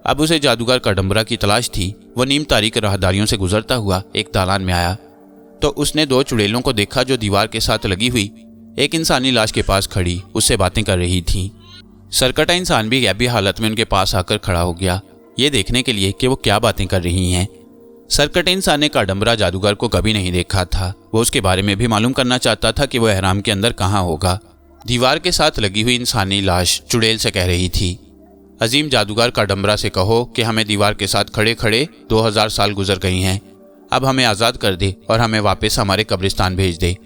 अब उसे जादूगर काडम्बरा की तलाश थी। वह नीम तारीख राहदारियों से गुजरता हुआ एक दालान में आया तो उसने 2 चुड़ैलों को देखा जो दीवार के साथ लगी हुई एक इंसानी लाश के पास खड़ी उससे बातें कर रही थी। सरकटा इंसान भी गैबी हालत में उनके पास आकर खड़ा हो गया, ये देखने के लिए कि वो क्या बातें कर रही हैं। सरकटा इंसान ने काडम्बरा जादूगर को कभी नहीं देखा था। वो उसके बारे में भी मालूम करना चाहता था कि वो एहराम के अंदर कहाँ होगा। दीवार के साथ लगी हुई इंसानी लाश चुड़ैल से कह रही थी, अजीम जादूगर काडम्बरा से कहो कि हमें दीवार के साथ खड़े खड़े 2000 साल गुजर गई हैं। अब हमें आज़ाद कर दे और हमें वापस हमारे कब्रिस्तान भेज दे।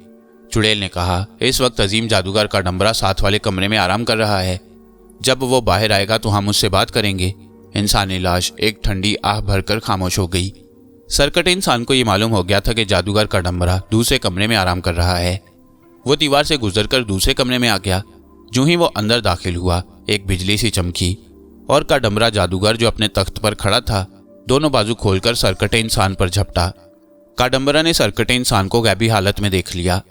चुड़ैल ने कहा, इस वक्त अजीम जादूगर काडम्बरा साथ वाले कमरे में आराम कर रहा है। जब वो बाहर आएगा तो हम उससे बात करेंगे। इंसानी लाश एक ठंडी आह भरकर खामोश हो गई। सरकटे इंसान को ये मालूम हो गया था कि जादूगर काडम्बरा दूसरे कमरे में आराम कर रहा है। वो दीवार से गुजरकर दूसरे कमरे में आ गया। जो ही वो अंदर दाखिल हुआ, एक बिजली सी चमकी और काडम्बरा जादूगर जो अपने तख्त पर खड़ा था दोनों बाजू खोलकर सरकटे इंसान पर झपटा। काडम्बरा ने सरकटे इंसान को गैबी हालत में देख लिया।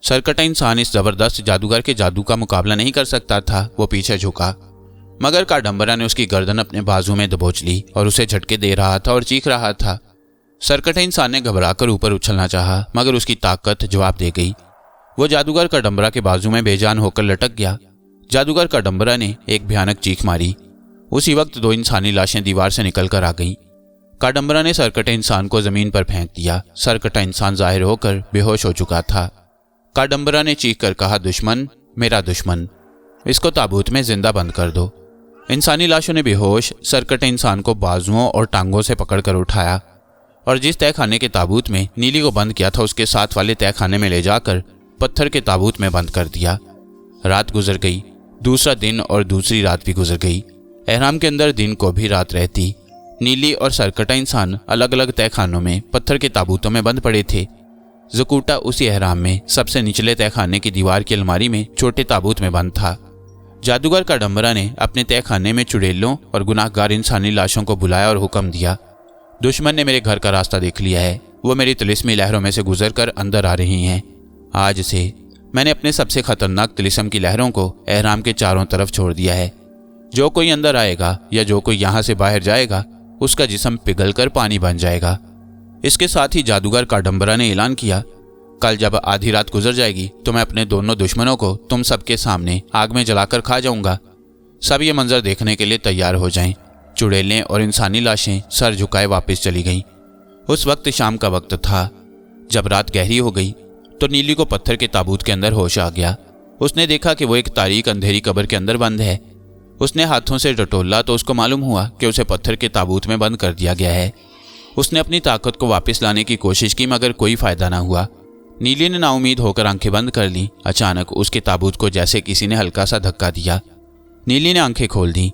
सरकटा इंसान इस जबरदस्त जादूगर के जादू का मुकाबला नहीं कर सकता था। वो पीछे झुका, मगर काडम्बरा ने उसकी गर्दन अपने बाजू में दबोच ली और उसे झटके दे रहा था और चीख रहा था। सरकटे इंसान ने घबराकर ऊपर उछलना चाहा, मगर उसकी ताकत जवाब दे गई। वो जादूगर काडम्बरा के बाजू में बेजान होकर लटक गया। जादूगर काडम्बरा ने एक भयानक चीख मारी। उसी वक्त 2 इंसानी लाशें दीवार से निकलकर आ गईं। काडम्बरा ने सरकटे इंसान को जमीन पर फेंक दिया। सरकटा इंसान जाहिर होकर बेहोश हो चुका था। काडम्बरा ने चीख कर कहा, दुश्मन, मेरा दुश्मन, इसको ताबूत में जिंदा बंद कर दो। इंसानी लाशों ने बेहोश सरकटे इंसान को बाजुओं और टांगों से पकड़कर उठाया और जिस तहखाने के ताबूत में नीली को बंद किया था उसके साथ वाले तहखाने में ले जाकर पत्थर के ताबूत में बंद कर दिया। रात गुजर गई, दूसरा दिन और दूसरी रात भी गुजर गई। एहराम के अंदर दिन को भी रात रहती। नीली और सरकटा इंसान अलग अलग तहखानों में पत्थर के ताबूतों में बंद पड़े थे। ज़कूटा उसी एहराम में सबसे निचले तहखाने की दीवार की अलमारी में छोटे ताबूत में बंद था। जादूगर काडम्बरा ने अपने तहखाने में चुड़ैलों और गुनाहगार इंसानी लाशों को बुलाया और हुक्म दिया, दुश्मन ने मेरे घर का रास्ता देख लिया है। वो मेरी तिलिस्मी लहरों में से गुजरकर अंदर आ रही हैं। आज से मैंने अपने सबसे खतरनाक तिलिस्म की लहरों को एहराम के चारों तरफ छोड़ दिया है। जो कोई अंदर आएगा या जो कोई यहाँ से बाहर जाएगा उसका जिस्म पिघलकर पानी बन जाएगा। इसके साथ ही जादूगर काडम्बरा ने ऐलान किया, कल जब आधी रात गुजर जाएगी तो मैं अपने दोनों दुश्मनों को तुम सबके सामने आग में जलाकर खा जाऊंगा। सब ये मंजर देखने के लिए तैयार हो जाएं। चुड़ैलें और इंसानी लाशें सर झुकाए वापस चली गईं। उस वक्त शाम का वक्त था। जब रात गहरी हो गई तो नीली को पत्थर के ताबूत के अंदर होश आ गया। उसने देखा कि वो एक तारीक अंधेरी कब्र के अंदर बंद है। उसने हाथों से टटोला तो उसको मालूम हुआ कि उसे पत्थर के ताबूत में बंद कर दिया गया है। उसने अपनी ताकत को वापस लाने की कोशिश की, मगर कोई फायदा ना हुआ। नीली ने नाउमीद होकर आंखें बंद कर ली। अचानक उसके ताबूत को जैसे किसी ने हल्का सा धक्का दिया। नीली ने आंखें खोल दी।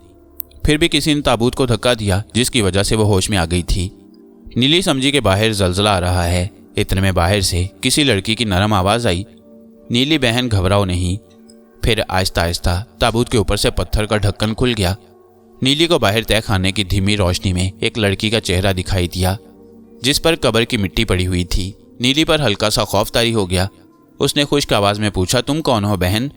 फिर भी किसी ने ताबूत को धक्का दिया, जिसकी वजह से वो होश में आ गई थी। नीली समझी कि बाहर जलजला आ रहा है। इतने में बाहर से किसी लड़की की नरम आवाज आई, नीली बहन घबराओ नहीं। फिर आहिस्ता आहिस्ता ताबूत के ऊपर से पत्थर का ढक्कन खुल गया। नीली को बाहर तय खाने की धीमी रोशनी में एक लड़की का चेहरा दिखाई दिया, जिस पर कब्र की मिट्टी पड़ी हुई थी। नीली पर हल्का सा खौफ तारी हो गया। उसने खुश्क आवाज में पूछा, तुम कौन हो बहन?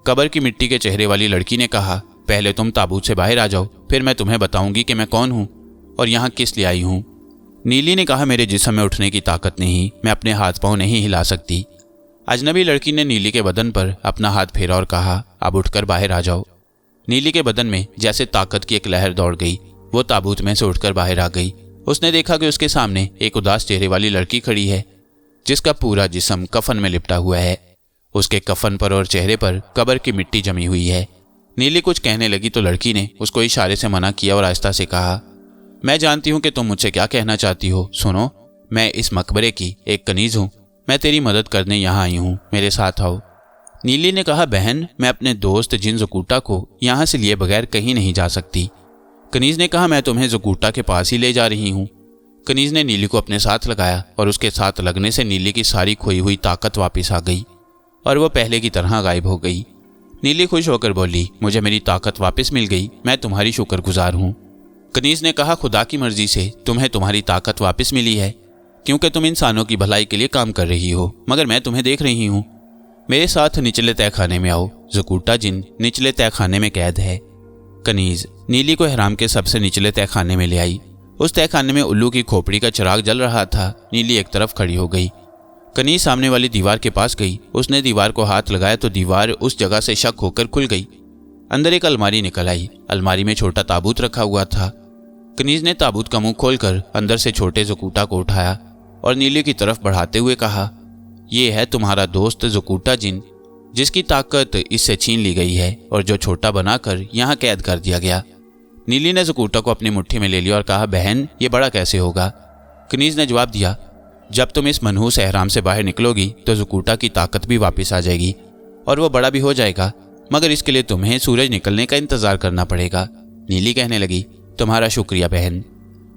कब्र की मिट्टी के चेहरे वाली लड़की ने कहा, पहले तुम ताबूत से बाहर आ जाओ, फिर मैं तुम्हें बताऊंगी कि मैं कौन हूँ और यहाँ किस लिए आई हूँ। नीली ने कहा, मेरे जिस्म में उठने की ताकत नहीं, मैं अपने हाथ पांव नहीं हिला सकती। अजनबी लड़की ने नीली के बदन पर अपना हाथ फेरा और कहा, अब उठकर बाहर आ जाओ। नीली के बदन में जैसे ताकत की एक लहर दौड़ गई। वो ताबूत में से उठकर बाहर आ गई। उसने देखा कि उसके सामने एक उदास चेहरे वाली लड़की खड़ी है, जिसका पूरा जिस्म कफन में लिपटा हुआ है। उसके कफन पर और चेहरे पर कब्र की मिट्टी जमी हुई है। नीली कुछ कहने लगी तो लड़की ने उसको इशारे से मना किया और आहिस्ता से कहा, मैं जानती हूँ कि तुम मुझसे क्या कहना चाहती हो। सुनो, मैं इस मकबरे की एक कनीज हूँ। मैं तेरी मदद करने यहाँ आई हूँ, मेरे साथ आओ। नीली ने कहा, बहन, मैं अपने दोस्त जिन ज़कूटा को यहाँ से लिए बगैर कहीं नहीं जा सकती। कनीज ने कहा, मैं तुम्हें ज़कूटा के पास ही ले जा रही हूँ। कनीज ने नीली को अपने साथ लगाया और उसके साथ लगने से नीली की सारी खोई हुई ताकत वापस आ गई और वो पहले की तरह गायब हो गई। नीली खुश होकर बोली, मुझे मेरी ताकत वापस मिल गई, मैं तुम्हारी शुक्रगुजार हूँ। कनीज ने कहा, खुदा की मर्जी से तुम्हें तुम्हारी ताकत वापस मिली है, क्योंकि तुम इंसानों की भलाई के लिए काम कर रही हो, मगर मैं तुम्हें देख रही हूँ। मेरे साथ निचले तहखाने में आओ। ज़कूटा जिन निचले तहखाने में कैद है। कनीज नीली को हराम के सबसे निचले तहखाने में ले आई। उस तहखाने में उल्लू की खोपड़ी का चिराग जल रहा था। नीली एक तरफ खड़ी हो गई। कनीज सामने वाली दीवार के पास गई। उसने दीवार को हाथ लगाया तो दीवार उस जगह से शक होकर खुल गई। अंदर एक अलमारी निकल आई। अलमारी में छोटा ताबूत रखा हुआ था। कनीज ने ताबूत का मुंह खोलकर अंदर से छोटे ज़कूटा को उठाया और नीली की तरफ बढ़ाते हुए कहा, ये है तुम्हारा दोस्त ज़कूटा जिन, जिसकी ताकत इससे छीन ली गई है और जो छोटा बनाकर यहाँ कैद कर दिया गया। नीली ने ज़कूटा को अपनी मुट्ठी में ले लिया और कहा, बहन, ये बड़ा कैसे होगा? कनीज ने जवाब दिया, जब तुम इस मनहूस एहराम से बाहर निकलोगी तो ज़कूटा की ताकत भी वापस आ जाएगी और वो बड़ा भी हो जाएगा, मगर इसके लिए तुम्हें सूरज निकलने का इंतजार करना पड़ेगा। नीली कहने लगी, तुम्हारा शुक्रिया बहन,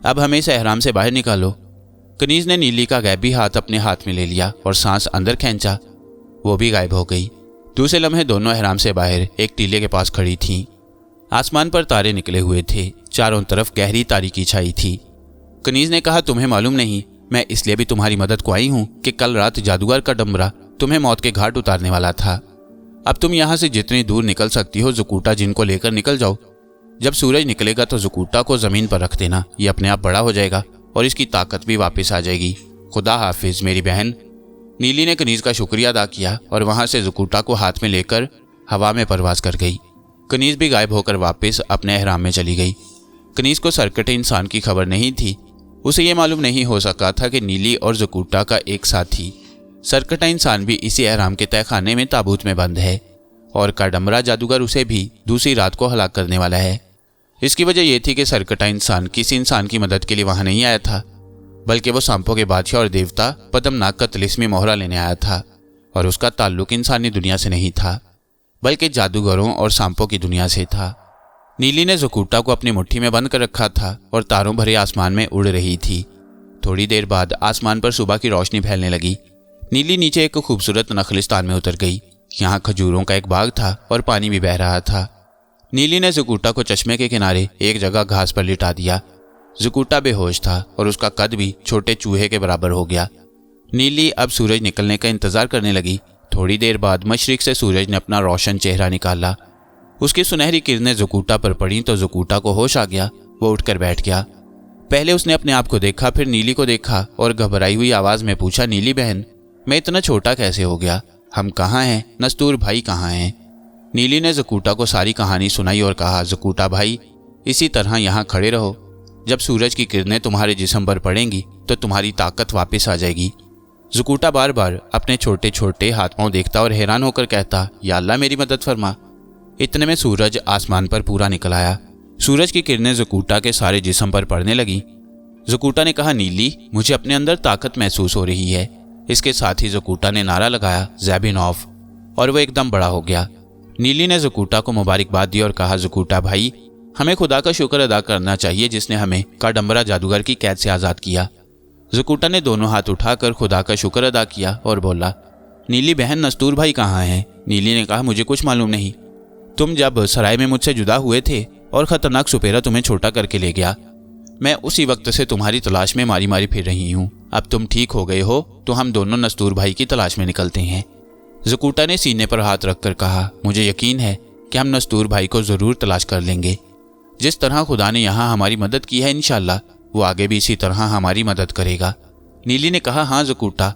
अब हमें इस एहराम से बाहर निकालो। कनीज ने नीली का गैबी हाथ अपने हाथ में ले लिया और सांस अंदर खींचा। वो भी गायब हो गई। दूसरे लम्हे दोनों एहराम से बाहर एक टीले के पास खड़ी थीं। आसमान पर तारे निकले हुए थे। चारों तरफ गहरी तारीकी छाई थी। कनीज ने कहा, तुम्हें मालूम नहीं, मैं इसलिए भी तुम्हारी मदद को आई हूँ कि कल रात जादूगर का डमरा तुम्हें मौत के घाट उतारने वाला था। अब तुम यहाँ से जितनी दूर निकल सकती हो ज़कूटा जिन को लेकर निकल जाओ। जब सूरज निकलेगा तो ज़कूटा को ज़मीन पर रख देना, ये अपने आप बड़ा हो जाएगा और इसकी ताकत भी वापस आ जाएगी। खुदा हाफिज मेरी बहन। नीली ने कनीज का शुक्रिया अदा किया और वहां से ज़कूटा को हाथ में लेकर हवा में परवास कर गई। कनीज भी गायब होकर वापस अपने एहराम में चली गई। कनीज को सरकटे इंसान की खबर नहीं थी। उसे ये मालूम नहीं हो सका था कि नीली और ज़कूटा का एक साथी सरकटा इंसान भी इसी एहराम के तहखाने में ताबूत में बंद है और काडमरा जादूगर उसे भी दूसरी रात को हलाक करने वाला है। इसकी वजह यह थी कि सरकटा इंसान किसी इंसान की मदद के लिए वहां नहीं आया था, बल्कि वो सांपों के बादशाह और देवता पद्मनाग का तिलिस्मी मोहरा लेने आया था और उसका ताल्लुक इंसानी दुनिया से नहीं था, बल्कि जादूगरों और सांपों की दुनिया से था। नीली ने ज़कूटा को अपनी मुट्ठी में बंद कर रखा था और तारों भरे आसमान में उड़ रही थी। थोड़ी देर बाद आसमान पर सुबह की रोशनी फैलने लगी। नीली नीचे एक खूबसूरत नखलिस्तान में उतर गई। यहाँ खजूरों का एक बाग था और पानी भी बह रहा था। नीली ने ज़कूटा को चश्मे के किनारे एक जगह घास पर लिटा दिया। ज़कूटा बेहोश था और उसका कद भी छोटे चूहे के बराबर हो गया। नीली अब सूरज निकलने का इंतजार करने लगी। थोड़ी देर बाद मशरिक से सूरज ने अपना रोशन चेहरा निकाला। उसकी सुनहरी किरणें ज़कूटा पर पड़ी तो ज़कूटा को होश आ गया। वो उठकर बैठ गया। पहले उसने अपने आप को देखा, फिर नीली को देखा और घबराई हुई आवाज़ में पूछा, नीली बहन, मैं इतना छोटा कैसे हो गया? हम कहाँ हैं? नस्तूर भाई कहाँ हैं? नीली ने ज़कूटा को सारी कहानी सुनाई और कहा, ज़कूटा भाई, इसी तरह यहाँ खड़े रहो। जब सूरज की किरणें तुम्हारे जिस्म पर पड़ेंगी तो तुम्हारी ताकत वापस आ जाएगी। ज़कूटा बार बार अपने छोटे छोटे हाथ पांव देखता और हैरान होकर कहता, या अल्लाह मेरी मदद फरमा। इतने में सूरज आसमान पर पूरा निकल आया। सूरज की किरणें ज़कूटा के सारे जिस्म पर पड़ने लगी। ज़कूटा ने कहा, नीली, मुझे अपने अंदर ताकत महसूस हो रही है। इसके साथ ही ज़कूटा ने नारा लगाया, ज़ैबिनॉव, और वो एकदम बड़ा हो गया। नीली ने ज़कूटा को मुबारकबाद दी और कहा, ज़कूटा भाई, हमें खुदा का शुक्र अदा करना चाहिए जिसने हमें काडम्बरा जादूगर की कैद से आज़ाद किया। ज़कूटा ने दोनों हाथ उठाकर खुदा का शुक्र अदा किया और बोला, नीली बहन, नस्तूर भाई कहाँ हैं? नीली ने कहा, मुझे कुछ मालूम नहीं। तुम जब सराय में मुझसे जुदा हुए थे और ख़तरनाक सुपेरा तुम्हें छोटा करके ले गया, मैं उसी वक्त से तुम्हारी तलाश में मारी मारी फिर रही हूँ। अब तुम ठीक हो गए हो तो हम दोनों नस्तूर भाई की तलाश में निकलते हैं। ज़कूटा ने सीने पर हाथ रखकर कहा, मुझे यकीन है कि हम नस्तूर भाई को ज़रूर तलाश कर लेंगे। जिस तरह खुदा ने यहाँ हमारी मदद की है, इंशाल्लाह वो आगे भी इसी तरह हमारी मदद करेगा। नीली ने कहा, हाँ ज़कूटा,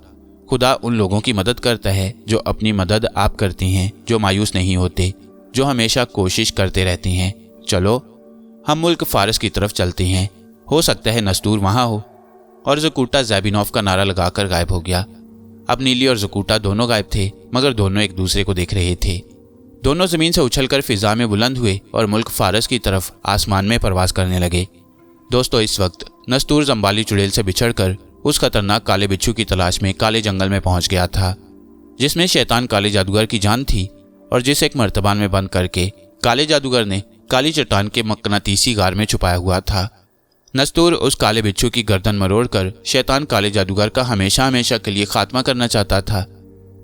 खुदा उन लोगों की मदद करता है जो अपनी मदद आप करते हैं, जो मायूस नहीं होते, जो हमेशा कोशिश करते रहते हैं। चलो हम मुल्क फारस की तरफ चलते हैं, हो सकता है नस्तूर वहाँ हो। और ज़कूटा ज़ैबिनॉव का नारा लगाकर गायब हो गया। अब नीली और ज़कूटा दोनों गायब थे, मगर दोनों एक दूसरे को देख रहे थे। दोनों ज़मीन से उछलकर फिजा में बुलंद हुए और मुल्क फारस की तरफ आसमान में परवास करने लगे। दोस्तों, इस वक्त नस्तूर जंबाली चुड़ैल से बिछड़कर उस खतरनाक काले बिच्छू की तलाश में काले जंगल में पहुंच गया था, जिसमें शैतान काले जादूगर की जान थी और जिसे एक मर्तबान में बंद करके काले जादूगर ने काली चट्टान के मकनातीसी गार में छुपाया हुआ था। नस्तूर उस काले बिच्छू की गर्दन मरोड़कर शैतान काले जादूगर का हमेशा हमेशा के लिए खात्मा करना चाहता था,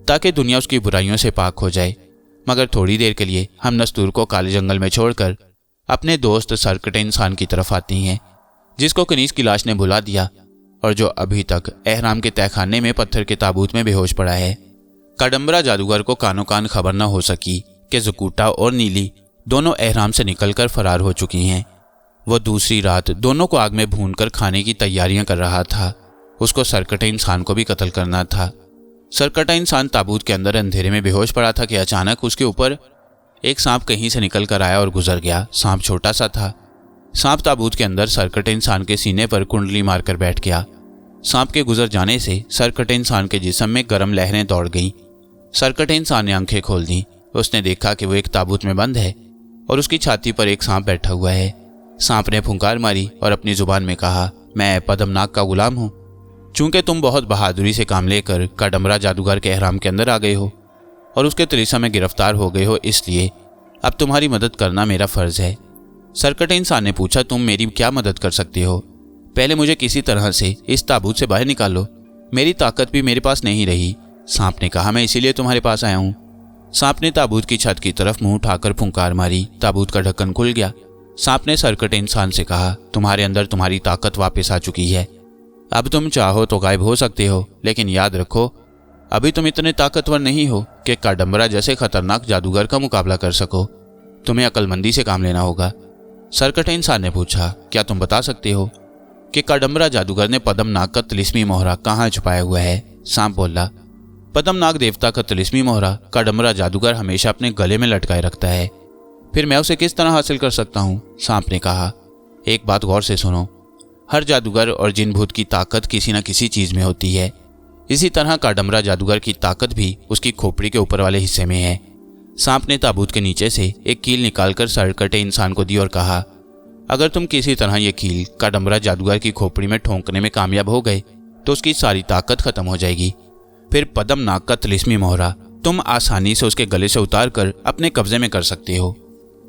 ताकि दुनिया उसकी बुराइयों से पाक हो जाए। मगर थोड़ी देर के लिए हम नस्तूर को काले जंगल में छोड़कर अपने दोस्त सरकटे इंसान की तरफ आते हैं, जिसको कनीज की लाश ने भुला दिया और जो अभी तक एहराम के तहखाने में पत्थर के ताबूत में बेहोश पड़ा है। काडम्बरा जादूगर को कानो कान खबर न हो सकी कि ज़कूटा और नीली दोनों एहराम से निकलकर फरार हो चुकी हैं। वो दूसरी रात दोनों को आग में भूनकर खाने की तैयारियां कर रहा था। उसको सरकटे इंसान को भी कत्ल करना था। सरकटा इंसान ताबूत के अंदर अंधेरे में बेहोश पड़ा था कि अचानक उसके ऊपर एक सांप कहीं से निकल कर आया और गुजर गया। सांप छोटा सा था। सांप ताबूत के अंदर सरकटे इंसान के सीने पर कुंडली मारकर बैठ गया। सांप के गुजर जाने से सरकटे इंसान के जिस्म में गर्म लहरें दौड़ गईं। सरकटे इंसान ने आंखें खोल दी। उसने देखा कि वो एक ताबूत में बंद है और उसकी छाती पर एक सांप बैठा हुआ है। सांप ने फुंकार मारी और अपनी जुबान में कहा, मैं पदमनाग का गुलाम हूँ। चूंकि तुम बहुत बहादुरी से काम लेकर काडम्बरा जादूगर के एहराम के अंदर आ गए हो और उसके तरीसा में गिरफ्तार हो गए हो, इसलिए अब तुम्हारी मदद करना मेरा फर्ज है। सरकटे इंसान ने पूछा, तुम मेरी क्या मदद कर सकते हो? पहले मुझे किसी तरह से इस ताबूत से बाहर निकालो। मेरी ताकत भी मेरे पास नहीं रही। सांप ने कहा, मैं इसीलिए तुम्हारे पास आया हूँ। सांप ने ताबूत की छत की तरफ मुंह उठाकर फुंकार मारी। ताबूत का ढक्कन खुल गया। सांप ने सरकटे इंसान से कहा, तुम्हारे अंदर तुम्हारी ताकत वापस आ चुकी है। अब तुम चाहो तो गायब हो सकते हो, लेकिन याद रखो अभी तुम इतने ताकतवर नहीं हो कि काडम्बरा जैसे खतरनाक जादूगर का मुकाबला कर सको। तुम्हें अक्लमंदी से काम लेना होगा। सरकटे इंसान ने पूछा, क्या तुम बता सकते हो कि काडम्बरा जादूगर ने पद्मनाग का तिलिस्मी मोहरा कहाँ छुपाया हुआ है? सांप बोला, पद्मनाग देवता का तिलिस्मी मोहरा काडम्बरा जादूगर हमेशा अपने गले में लटकाए रखता है। फिर मैं उसे किस तरह हासिल कर सकता हूँ? सांप ने कहा, एक बात गौर से सुनो, हर जादूगर और जिन भूत की ताकत किसी न किसी चीज में होती है। इसी तरह काडम्बरा जादूगर की ताकत भी उसकी खोपड़ी के ऊपर वाले हिस्से में है। सांप ने ताबूत के नीचे से एक कील निकालकर सरकटे इंसान को दी और कहा, अगर तुम किसी तरह ये कील काडम्बरा जादूगर की खोपड़ी में ठोंकने में कामयाब हो गए तो उसकी सारी ताकत खत्म हो जाएगी। फिर पद्मनाग का तिलिस्मी मोहरा तुम आसानी से उसके गले से उतार कर अपने कब्जे में कर सकते हो।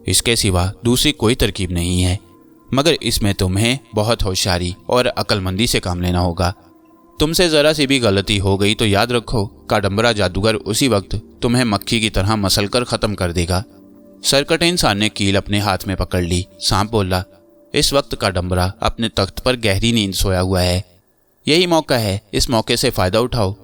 इसके सिवा दूसरी कोई तरकीब नहीं है, मगर इसमें तुम्हें बहुत होशियारी और अक्लमंदी से काम लेना होगा। तुमसे जरा सी भी गलती हो गई तो याद रखो, काडम्बरा जादूगर उसी वक्त तुम्हें मक्खी की तरह मसलकर खत्म कर देगा। सरकटे इंसान ने कील अपने हाथ में पकड़ ली। सांप बोला, इस वक्त काडम्बरा अपने तख्त पर गहरी नींद सोया हुआ है। यही मौका है, इस मौके से फायदा उठाओ।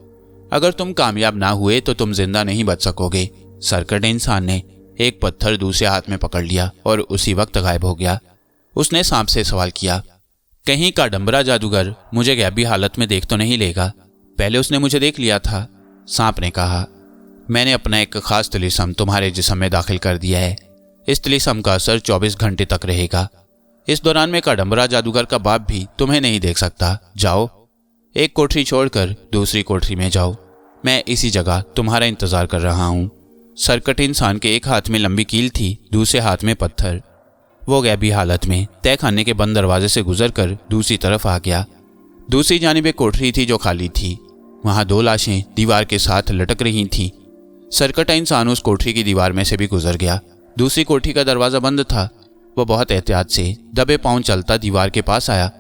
अगर तुम कामयाब ना हुए तो तुम जिंदा नहीं बच सकोगे। सरकटे इंसान ने एक पत्थर दूसरे हाथ में पकड़ लिया और उसी वक्त गायब हो गया। उसने सांप से सवाल किया, कहीं काडम्बरा जादूगर मुझे गैबी हालत में देख तो नहीं लेगा? पहले उसने मुझे देख लिया था। सांप ने कहा, मैंने अपना एक खास तिलिस्म तुम्हारे जिस्म में दाखिल कर दिया है। इस तिलिस्म का असर 24 घंटे तक रहेगा। इस दौरान में काडम्बरा जादूगर का बाप भी तुम्हें नहीं देख सकता। जाओ, एक कोठरी छोड़कर दूसरी कोठरी में जाओ। मैं इसी जगह तुम्हारा इंतजार कर रहा हूँ। सरकटे इंसान के एक हाथ में लंबी कील थी, दूसरे हाथ में पत्थर। वो गैबी हालत में तहखाने के बंद दरवाजे से गुजरकर दूसरी तरफ आ गया। दूसरी जानिब एक कोठरी थी जो खाली थी। वहां 2 लाशें दीवार के साथ लटक रही थीं। सरकटा इंसान उस कोठरी की दीवार में से भी गुजर गया। दूसरी कोठरी का दरवाजा बंद था। वह बहुत एहतियात से दबे पांव चलता दीवार के पास आया।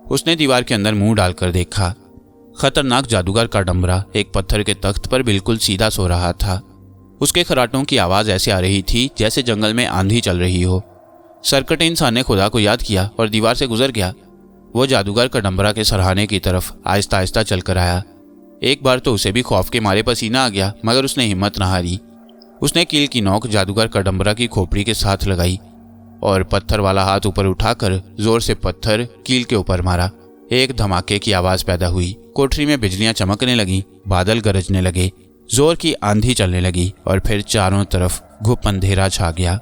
उसने दीवार के अंदर मुंह डालकर देखा। खतरनाक जादूगर काडम्बरा एक पत्थर के तख्त पर बिल्कुल सीधा सो रहा था। उसके खराटों की आवाज ऐसे आ रही थी जैसे जंगल में आंधी चल रही हो। सरकटे इंसान ने खुदा को याद किया और दीवार से गुजर गया। वो जादूगर काडम्बरा के सरहाने की तरफ आहिस्ता आहिस्ता चलकर आया। एक बार तो उसे भी खौफ के मारे पसीना आ गया, मगर उसने हिम्मत न हारी। उसने कील की नोक जादूगर काडम्बरा की खोपड़ी के साथ लगाई और पत्थर वाला हाथ ऊपर उठाकर जोर से पत्थर कील के ऊपर मारा। एक धमाके की आवाज पैदा हुई। कोठरी में बिजलियां चमकने लगीं, बादल गरजने लगे, जोर की आंधी चलने लगी और फिर चारों तरफ घुप अंधेरा छा गया।